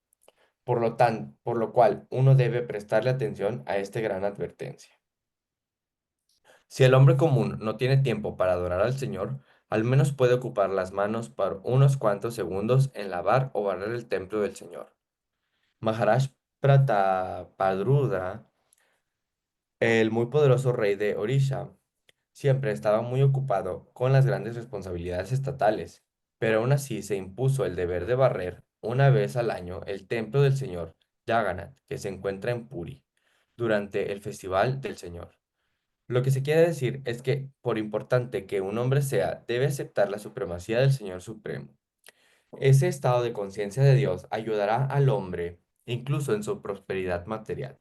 por lo cual uno debe prestarle atención a esta gran advertencia. Si el hombre común no tiene tiempo para adorar al Señor, al menos puede ocupar las manos por unos cuantos segundos en lavar o barrer el templo del Señor. Maharaj Pratapadruda, el muy poderoso rey de Orisha, siempre estaba muy ocupado con las grandes responsabilidades estatales, pero aún así se impuso el deber de barrer una vez al año el templo del Señor Jagannath, que se encuentra en Puri, durante el Festival del Señor. Lo que se quiere decir es que, por importante que un hombre sea, debe aceptar la supremacía del Señor Supremo. Ese estado de conciencia de Dios ayudará al hombre, incluso en su prosperidad material.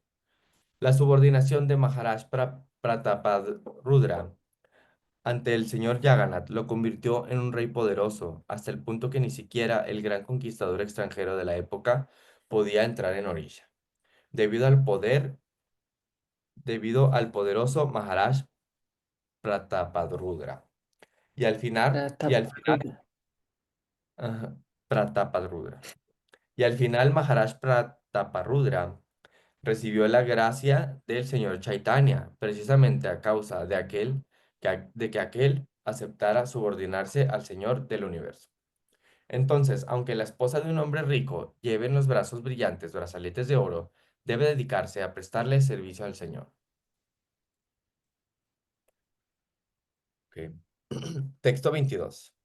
La subordinación de Maharaj Prataparudra ante el señor Jagannath lo convirtió en un rey poderoso, hasta el punto que ni siquiera el gran conquistador extranjero de la época podía entrar en Orisha, debido al poder, debido al poderoso Maharaj Prataparudra. Y al final, Prataparudra. ajá, Prataparudra. Y al final Maharaj Prataparudra recibió la gracia del señor Chaitanya, precisamente a causa de de que aquel aceptara subordinarse al Señor del universo. Entonces, aunque la esposa de un hombre rico lleve en los brazos brillantes brazaletes de oro, debe dedicarse a prestarle servicio al Señor. Ok. Texto 22.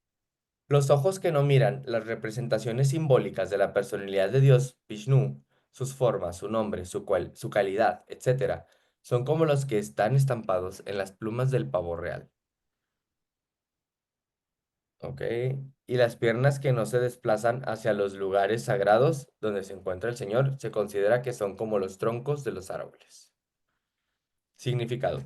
Los ojos que no miran las representaciones simbólicas de la personalidad de Dios, Vishnu, sus formas, su nombre, su calidad, etcétera, son como los que están estampados en las plumas del pavo real. ¿Ok? Y las piernas que no se desplazan hacia los lugares sagrados donde se encuentra el Señor, se considera que son como los troncos de los árboles. Significado.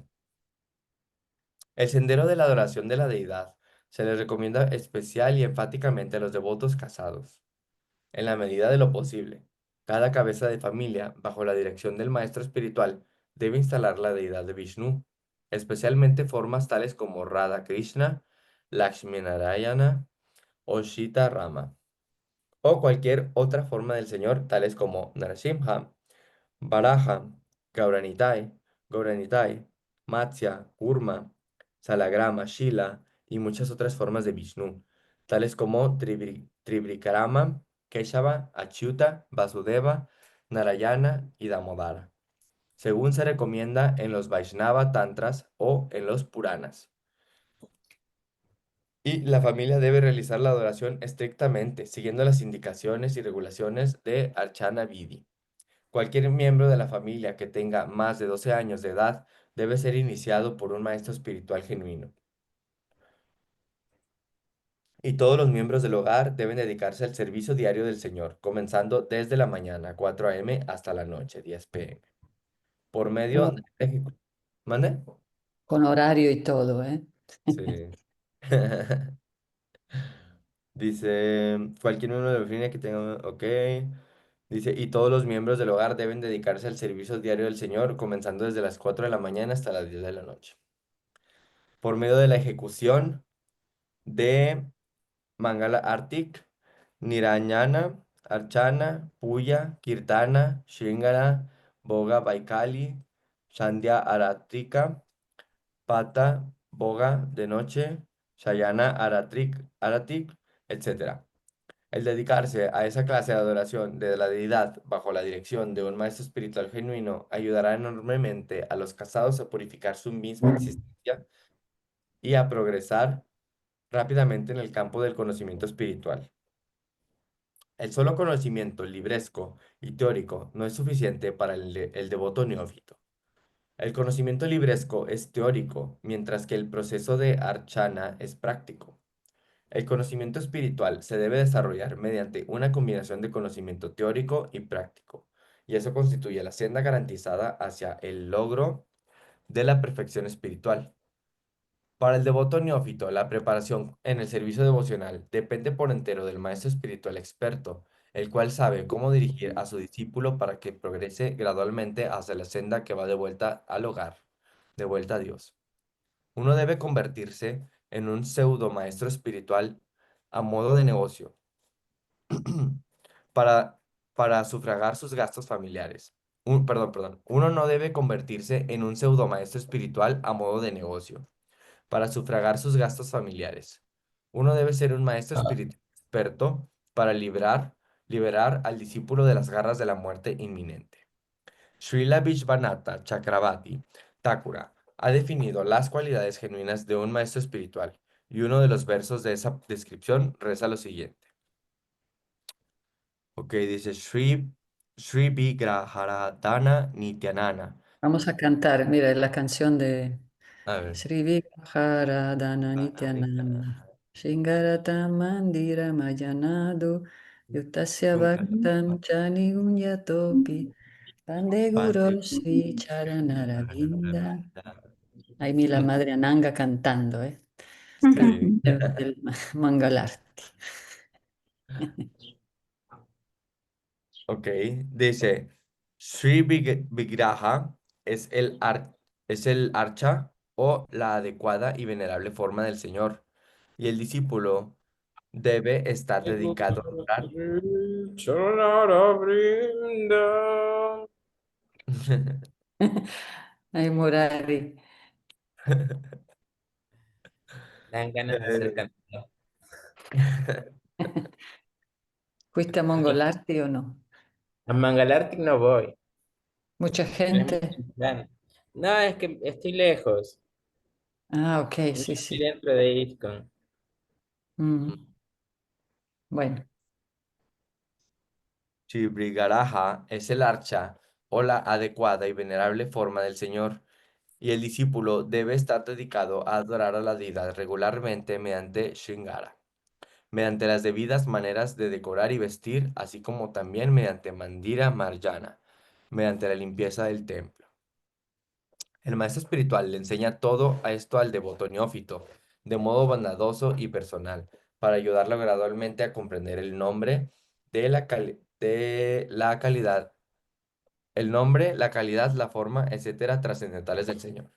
El sendero de la adoración de la deidad se les recomienda especial y enfáticamente a los devotos casados. En la medida de lo posible, cada cabeza de familia, bajo la dirección del maestro espiritual, debe instalar la deidad de Vishnu, especialmente formas tales como Radha Krishna, Lakshminarayana o Sita Rama, o cualquier otra forma del Señor, tales como Narasimha, Varaha, Gauranitai, Gauranitai, Matsya, Kurma, Salagrama, Shila y muchas otras formas de Vishnu, tales como Trivikrama, Keshava, Achyuta, Vasudeva, Narayana y Damodara, según se recomienda en los Vaishnava Tantras o en los Puranas. Y la familia debe realizar la adoración estrictamente, siguiendo las indicaciones y regulaciones de Archana Vidi. Cualquier miembro de la familia que tenga más de 12 años de edad debe ser iniciado por un maestro espiritual genuino. Y todos los miembros del hogar deben dedicarse al servicio diario del Señor, comenzando desde la mañana, 4 a.m., hasta la noche, 10 p.m. Por Con, medio de... ¿Mande? con horario y todo, ¿eh? Sí. Dice, cualquier miembro de la familia que tenga... Ok. Dice, y todos los miembros del hogar deben dedicarse al servicio diario del Señor, comenzando desde las 4 de la mañana hasta las 10 de la noche. Por medio de la ejecución de Mangala Artik, Nirayana, Archana, Puya, Kirtana, Shringara, Boga Baikali, Sandhya Aratrika, Pata, Boga de noche, Shayana Aratik, etc. El dedicarse a esa clase de adoración de la deidad bajo la dirección de un maestro espiritual genuino ayudará enormemente a los casados a purificar su misma existencia y a progresar rápidamente en el campo del conocimiento espiritual. El solo conocimiento libresco y teórico no es suficiente para el devoto neófito. El conocimiento libresco es teórico, mientras que el proceso de archana es práctico. El conocimiento espiritual se debe desarrollar mediante una combinación de conocimiento teórico y práctico, y eso constituye la senda garantizada hacia el logro de la perfección espiritual. Para el devoto neófito, la preparación en el servicio devocional depende por entero del maestro espiritual experto, el cual sabe cómo dirigir a su discípulo para que progrese gradualmente hacia la senda que va de vuelta al hogar, de vuelta a Dios. Uno debe convertirse en un pseudo maestro espiritual a modo de negocio para para sufragar sus gastos familiares. Perdón. Uno no debe convertirse en un pseudomaestro espiritual a modo de negocio para sufragar sus gastos familiares. Uno debe ser un maestro espiritual experto para liberar al discípulo de las garras de la muerte inminente. Srila Vishvanatha Chakravarti Thakura ha definido las cualidades genuinas de un maestro espiritual y uno de los versos de esa descripción reza lo siguiente. Ok, dice Sri Vigraharadhana Nityanana. Vamos a cantar, mira, la canción de A ver. Sri Viharadhana Nityananda Shingarata Mandira Mayanadu Yutasya Bhaktam Chani Unyatopi Pande Guru Sri Charanaravinda. Ahí mi la madre Ananga cantando, ¿eh? Sí. El Mangalarti. Ok, dice, Sri Vigraha es el archa o la adecuada y venerable forma del Señor, y el discípulo debe estar dedicado a adorar. Ay, Murari. Dan ganas de hacer Eh, canto. ¿Fuiste a Mongolarti o no? A Mangalartic no voy. Mucha Tenemos gente. un plan. No, es que estoy lejos. Ah, ok, Yo sí, estoy sí. dentro de ISKCON. Mm, bueno, Sri Vigaraja es el archa o la adecuada y venerable forma del Señor, y el discípulo debe estar dedicado a adorar a la deidad regularmente mediante Shringara, mediante las debidas maneras de decorar y vestir, así como también mediante Mandira Marjana, mediante la limpieza del templo. El maestro espiritual le enseña todo a esto al devoto neófito, de modo bondadoso y personal, para ayudarlo gradualmente a comprender el nombre de la calidad, el nombre, la calidad, la forma, etcétera, trascendentales del Señor.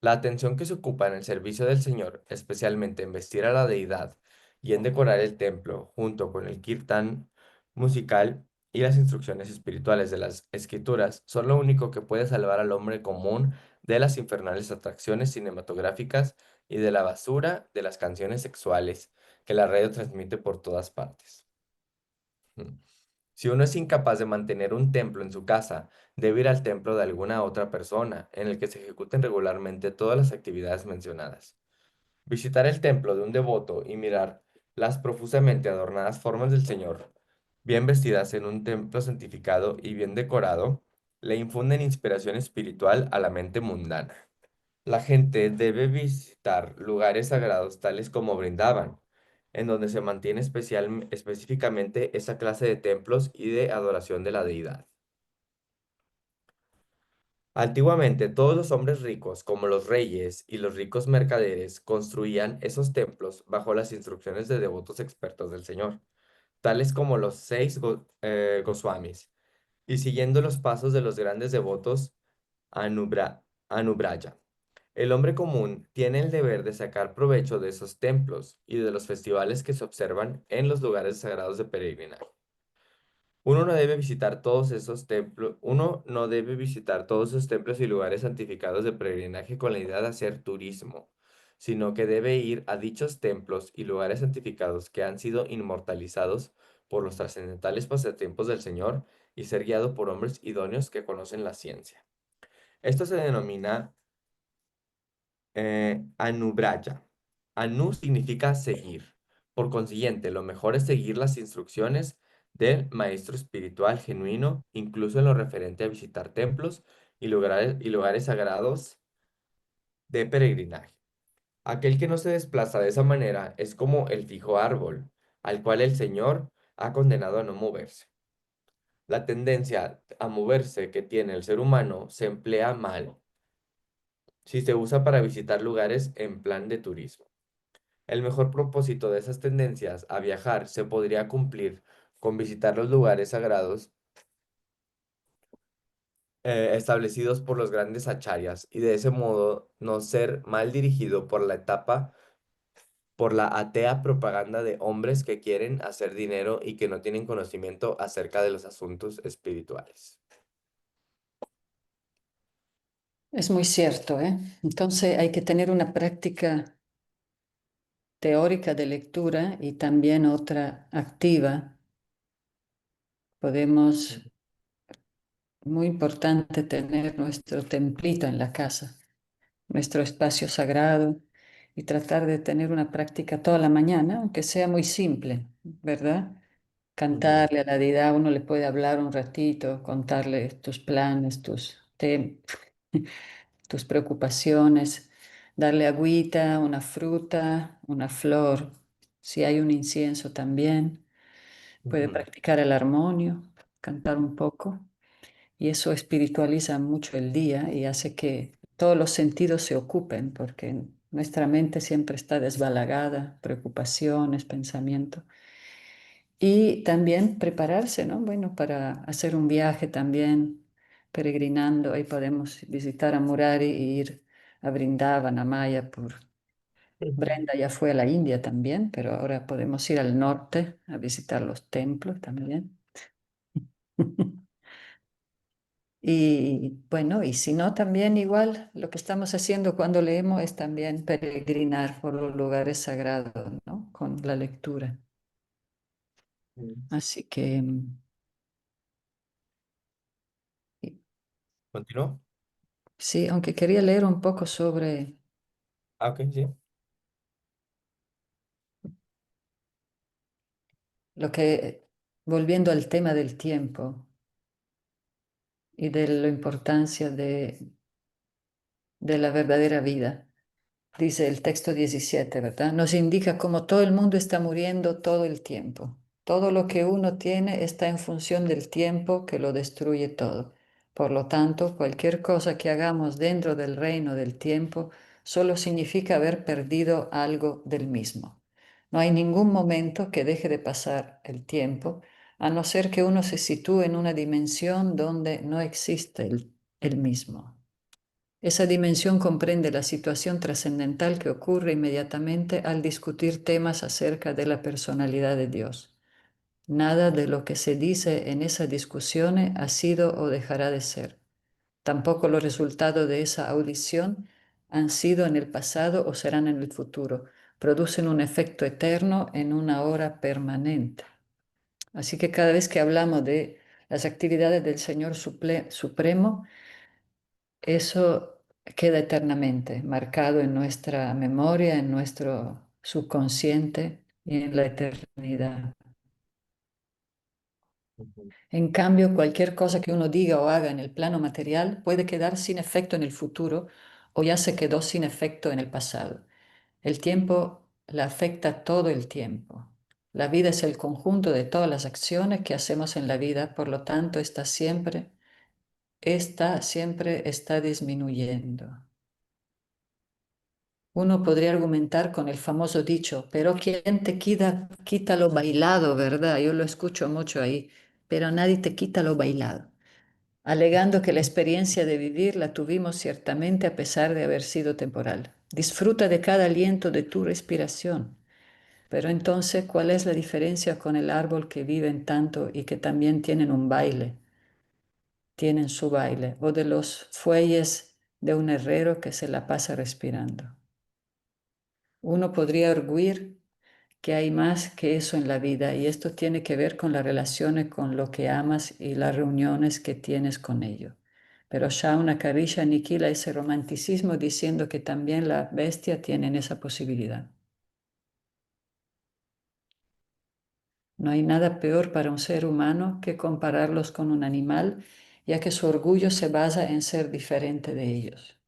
La atención que se ocupa en el servicio del Señor, especialmente en vestir a la deidad y en decorar el templo, junto con el kirtan musical y las instrucciones espirituales de las escrituras, son lo único que puede salvar al hombre común de las infernales atracciones cinematográficas y de la basura de las canciones sexuales que la radio transmite por todas partes. Mm. Si uno es incapaz de mantener un templo en su casa, debe ir al templo de alguna otra persona en el que se ejecuten regularmente todas las actividades mencionadas. Visitar el templo de un devoto y mirar las profusamente adornadas formas del Señor, bien vestidas en un templo santificado y bien decorado, le infunden inspiración espiritual a la mente mundana. La gente debe visitar lugares sagrados tales como Brindavan, en donde se mantiene específicamente esa clase de templos y de adoración de la deidad. Antiguamente, todos los hombres ricos, como los reyes y los ricos mercaderes, construían esos templos bajo las instrucciones de devotos expertos del Señor, tales como los Goswamis, y siguiendo los pasos de los grandes devotos Anubraya. El hombre común tiene el deber de sacar provecho de esos templos y de los festivales que se observan en los lugares sagrados de peregrinaje. Uno no debe visitar todos esos templos y lugares santificados de peregrinaje con la idea de hacer turismo, sino que debe ir a dichos templos y lugares santificados que han sido inmortalizados por los trascendentales pasatiempos del Señor y ser guiado por hombres idóneos que conocen la ciencia. Esto se denomina Anubraya. Anu significa seguir. Por consiguiente, lo mejor es seguir las instrucciones del maestro espiritual genuino, incluso en lo referente a visitar templos y lugares sagrados de peregrinaje. Aquel que no se desplaza de esa manera es como el fijo árbol, al cual el Señor ha condenado a no moverse. La tendencia a moverse que tiene el ser humano se emplea mal si se usa para visitar lugares en plan de turismo. El mejor propósito de esas tendencias a viajar se podría cumplir con visitar los lugares sagrados establecidos por los grandes acharyas y de ese modo no ser mal dirigido por la etapa por la atea propaganda de hombres que quieren hacer dinero y que no tienen conocimiento acerca de los asuntos espirituales. Es muy cierto, ¿eh? Entonces hay que tener una práctica teórica de lectura y también otra activa. Podemos, muy importante, tener nuestro templito en la casa, nuestro espacio sagrado y tratar de tener una práctica toda la mañana, aunque sea muy simple, ¿verdad? Ujú, Cantarle a la deidad, uno le puede hablar un ratito, contarle tus planes, tus preocupaciones, darle agüita, una fruta, una flor, si hay un incienso también. Puede ujú, practicar el armonio, cantar un poco, y eso espiritualiza mucho el día y hace que todos los sentidos se ocupen, porque nuestra mente siempre está desbalagada, preocupaciones, pensamientos. Y también prepararse, ¿no? Bueno, para hacer un viaje también, peregrinando, ahí podemos visitar a Murari e ir a Brindavan, a Mayapur. ujú, Brenda ya fue a la India también, pero ahora podemos ir al norte a visitar los templos también. Y bueno, y si no, también igual lo que estamos haciendo cuando leemos es también peregrinar por los lugares sagrados, ¿no? Con la lectura. ujú. Así que ¿Continúo? sí, aunque quería leer un poco sobre Ah, ok, sí. lo que, volviendo al tema del tiempo y de la importancia de la verdadera vida. Dice el texto 17, ¿verdad? Nos indica cómo todo el mundo está muriendo todo el tiempo. Todo lo que uno tiene está en función del tiempo que lo destruye todo. Por lo tanto, cualquier cosa que hagamos dentro del reino del tiempo solo significa haber perdido algo del mismo. No hay ningún momento que deje de pasar el tiempo, a no ser que uno se sitúe en una dimensión donde no existe el mismo. Esa dimensión comprende la situación trascendental que ocurre inmediatamente al discutir temas acerca de la personalidad de Dios. Nada de lo que se dice en esas discusiones ha sido o dejará de ser. Tampoco los resultados de esa audición han sido en el pasado o serán en el futuro. Producen un efecto eterno en una hora permanente. Así que cada vez que hablamos de las actividades del Señor Supremo, eso queda eternamente marcado en nuestra memoria, en nuestro subconsciente y en la eternidad. Ujú, En cambio, cualquier cosa que uno diga o haga en el plano material puede quedar sin efecto en el futuro o ya se quedó sin efecto en el pasado. El tiempo la afecta todo el tiempo. La vida es el conjunto de todas las acciones que hacemos en la vida, por lo tanto, esta siempre está disminuyendo. Uno podría argumentar con el famoso dicho, pero ¿quién te quita lo bailado, verdad? Yo lo escucho mucho ahí, pero nadie te quita lo bailado, alegando que la experiencia de vivir la tuvimos ciertamente a pesar de haber sido temporal. Disfruta de cada aliento de tu respiración. Pero entonces, ¿cuál es la diferencia con el árbol que viven tanto y que también tienen un baile, tienen su baile, o de los fuelles de un herrero que se la pasa respirando? Uno podría arguir que hay más que eso en la vida y esto tiene que ver con las relaciones con lo que amas y las reuniones que tienes con ello. Pero Shauna Karisha aniquila ese romanticismo diciendo que también la bestia tiene esa posibilidad. No hay nada peor para un ser humano que compararlos con un animal, ya que su orgullo se basa en ser diferente de ellos.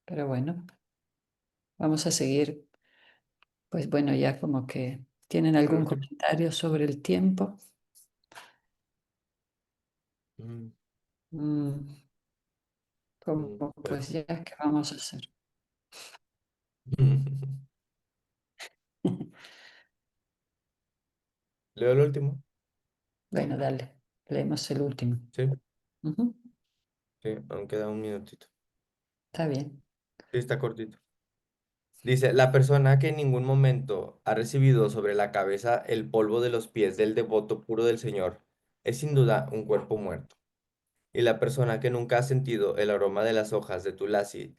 Pero bueno, vamos a seguir. Pues bueno, ya como que tienen el algún último. comentario sobre el tiempo. Mm, Mm, como pues. pues ya, ¿qué vamos a hacer? Leo el último. Bueno, dale, leemos el último. Sí, Ujú. sí, aún queda un minutito. Está bien. Sí, está cortito. Dice, la persona que en ningún momento ha recibido sobre la cabeza el polvo de los pies del devoto puro del Señor es sin duda un cuerpo muerto. Y la persona que nunca ha sentido el aroma de las hojas de tulasi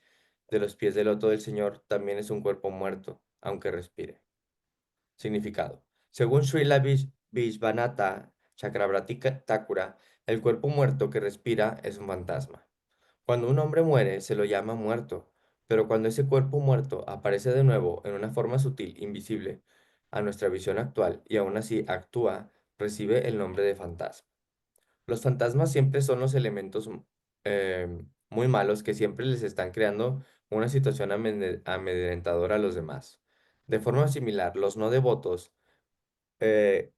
de los pies del loto del Señor también es un cuerpo muerto, aunque respire. Significado. Según Srila Vishvanatha Chakravarti Thakura, el cuerpo muerto que respira es un fantasma. Cuando un hombre muere, se lo llama muerto, pero cuando ese cuerpo muerto aparece de nuevo en una forma sutil, invisible a nuestra visión actual y aún así actúa, recibe el nombre de fantasma. Los fantasmas siempre son los elementos muy malos que siempre les están creando una situación amedrentadora a los demás. De forma similar, los no devotos,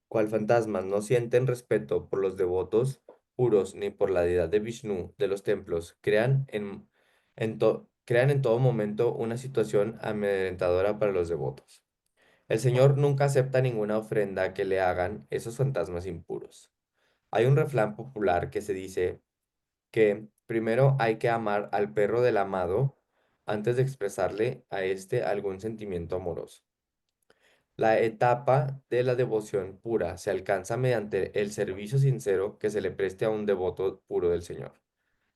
cual fantasmas, no sienten respeto por los devotos puros ni por la deidad de Vishnu de los templos, crean en todo momento una situación amedrentadora para los devotos. El Señor nunca acepta ninguna ofrenda que le hagan esos fantasmas impuros. Hay un refrán popular que se dice que primero hay que amar al perro del amado antes de expresarle a éste algún sentimiento amoroso. La etapa de la devoción pura se alcanza mediante el servicio sincero que se le preste a un devoto puro del Señor.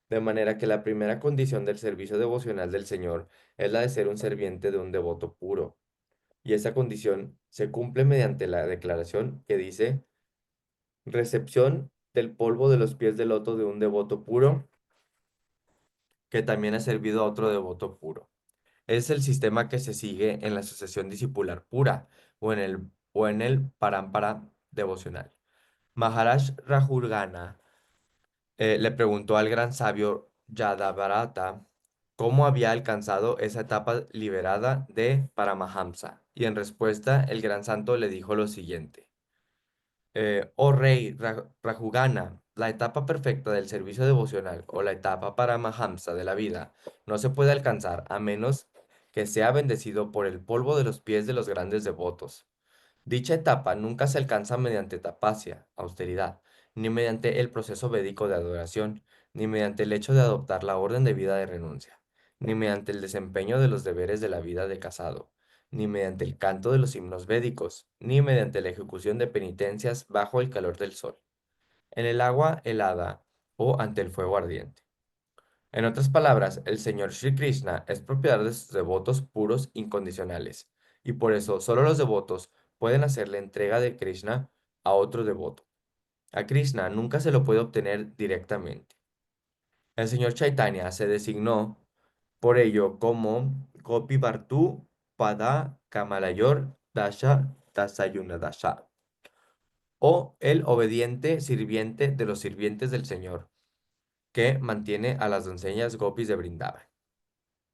De manera que la primera condición del servicio devocional del Señor es la de ser un serviente de un devoto puro. Y esa condición se cumple mediante la declaración que dice recepción del polvo de los pies del loto de un devoto puro que también ha servido a otro devoto puro. Es el sistema que se sigue en la sucesión discipular pura o en el parampara devocional. Maharaj Rahulgana le preguntó al gran sabio Yadavarata cómo había alcanzado esa etapa liberada de Paramahamsa, y en respuesta el gran santo le dijo lo siguiente. Oh rey Rajugana, la etapa perfecta del servicio devocional o la etapa Paramahamsa de la vida no se puede alcanzar a menos que sea bendecido por el polvo de los pies de los grandes devotos. Dicha etapa nunca se alcanza mediante tapasya, austeridad, ni mediante el proceso védico de adoración, ni mediante el hecho de adoptar la orden de vida de renuncia, ni mediante el desempeño de los deberes de la vida de casado, ni mediante el canto de los himnos védicos, ni mediante la ejecución de penitencias bajo el calor del sol, en el agua helada o ante el fuego ardiente. En otras palabras, el Señor Sri Krishna es propiedad de sus devotos puros incondicionales, y por eso solo los devotos pueden hacer la entrega de Krishna a otro devoto. A Krishna nunca se lo puede obtener directamente. El Señor Chaitanya se designó por ello como Gopi Bartu Pada Kamalayor Dasha Dasayuna Dasha, o el obediente sirviente de los sirvientes del Señor, que mantiene a las doncellas gopis de Vrindavan.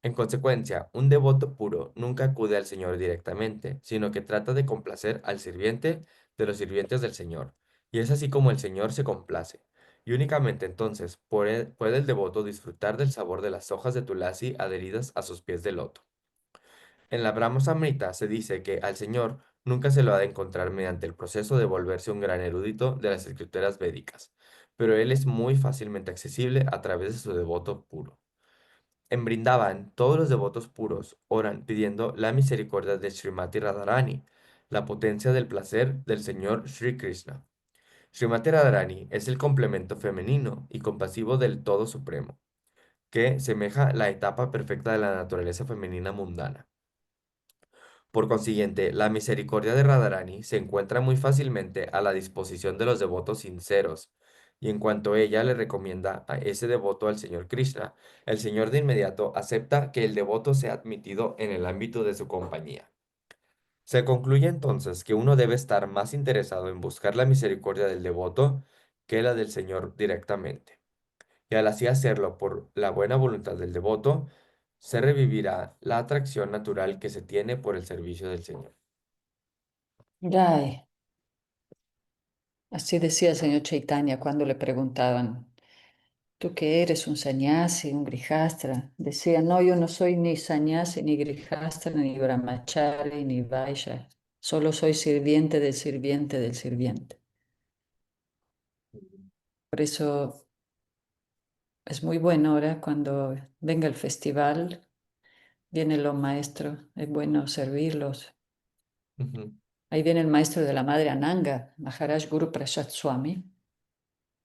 En consecuencia, un devoto puro nunca acude al Señor directamente, sino que trata de complacer al sirviente de los sirvientes del Señor, y es así como el Señor se complace. Y únicamente entonces puede el devoto disfrutar del sabor de las hojas de tulasi adheridas a sus pies de loto. En la Brahma Samhita se dice que al Señor nunca se lo ha de encontrar mediante el proceso de volverse un gran erudito de las escrituras védicas, pero él es muy fácilmente accesible a través de su devoto puro. En Brindavan, todos los devotos puros oran pidiendo la misericordia de Srimati Radharani, la potencia del placer del Señor Sri Krishna. Srimati Radharani es el complemento femenino y compasivo del Todo Supremo, que semeja la etapa perfecta de la naturaleza femenina mundana. Por consiguiente, la misericordia de Radharani se encuentra muy fácilmente a la disposición de los devotos sinceros, y en cuanto ella le recomienda a ese devoto al Señor Krishna, el Señor de inmediato acepta que el devoto sea admitido en el ámbito de su compañía. Se concluye entonces que uno debe estar más interesado en buscar la misericordia del devoto que la del Señor directamente. Y al así hacerlo por la buena voluntad del devoto, se revivirá la atracción natural que se tiene por el servicio del Señor. Ay, así decía el señor Chaitanya cuando le preguntaban, ¿tú qué eres? ¿Un sannyasi, un grijastra? Decía, no, yo no soy ni sannyasi, ni grijastra, ni brahmachari, ni vaishya. Solo soy sirviente del sirviente del sirviente. Por eso Es muy bueno ahora cuando venga el festival, vienen los maestros, es bueno servirlos. Ujú, Ahí viene el maestro de la madre Ananga, Maharaj Guru Prasad Swami.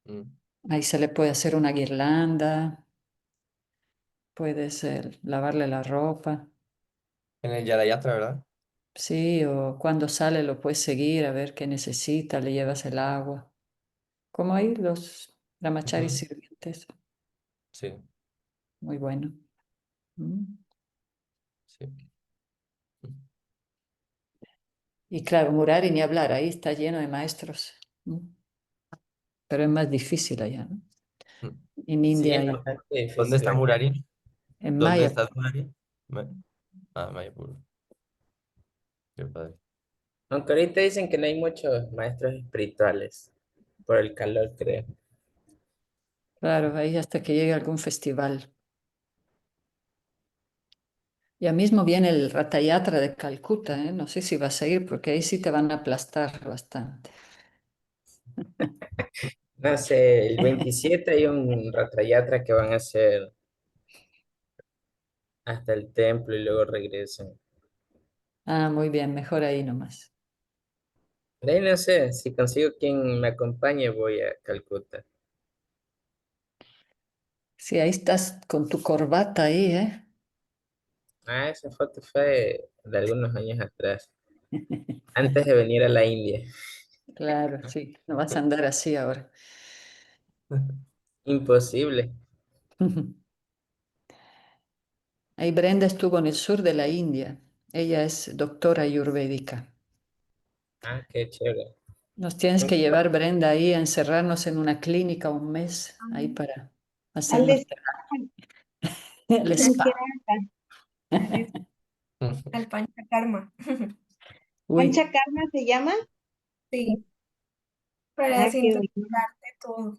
mm. Ahí se le puede hacer una guirlanda, puedes lavarle la ropa. En el Yarayatra, ¿verdad? Sí, o cuando sale lo puedes seguir a ver qué necesita, le llevas el agua. Como ahí los brahmacharis Ujú, sirvientes, sí, muy bueno. Mm. sí. Y claro, Murari ni hablar, ahí está lleno de maestros. Mm. Pero es más difícil allá, ¿no? Mm. En Sí, India, es bastante ¿Dónde difícil está acá. Murari? en ¿Dónde Maya. estás, Murari? Ma- Mayapur. Qué padre. Aunque ahorita dicen que no hay muchos maestros espirituales por el calor, creo. Claro, ahí hasta que llegue algún festival. Ya mismo viene el Ratha Yatra de Calcuta, ¿eh? No sé si vas a ir porque ahí sí te van a aplastar bastante. No sé, el 27 hay un Ratayatra que van a hacer hasta el templo y luego regresan. Ah, muy bien, mejor ahí nomás. De ahí no sé, si consigo quien me acompañe, voy a Calcuta. Sí, ahí estás con tu corbata ahí, ¿eh? Ah, esa foto fue de algunos años atrás, antes de venir a la India. Claro, sí, no vas a andar así ahora. Imposible. Ahí Brenda estuvo en el sur de la India. Ella es doctora ayurvédica. Ah, qué chévere. Nos tienes que llevar, Brenda, ahí a encerrarnos en una clínica un mes, ahí para Al hacernos de el spa. Querata, es al Panchakarma. Uy, ¿Panchakarma se llama? Sí, para Ah, qué bonito. desintoxicarte todo.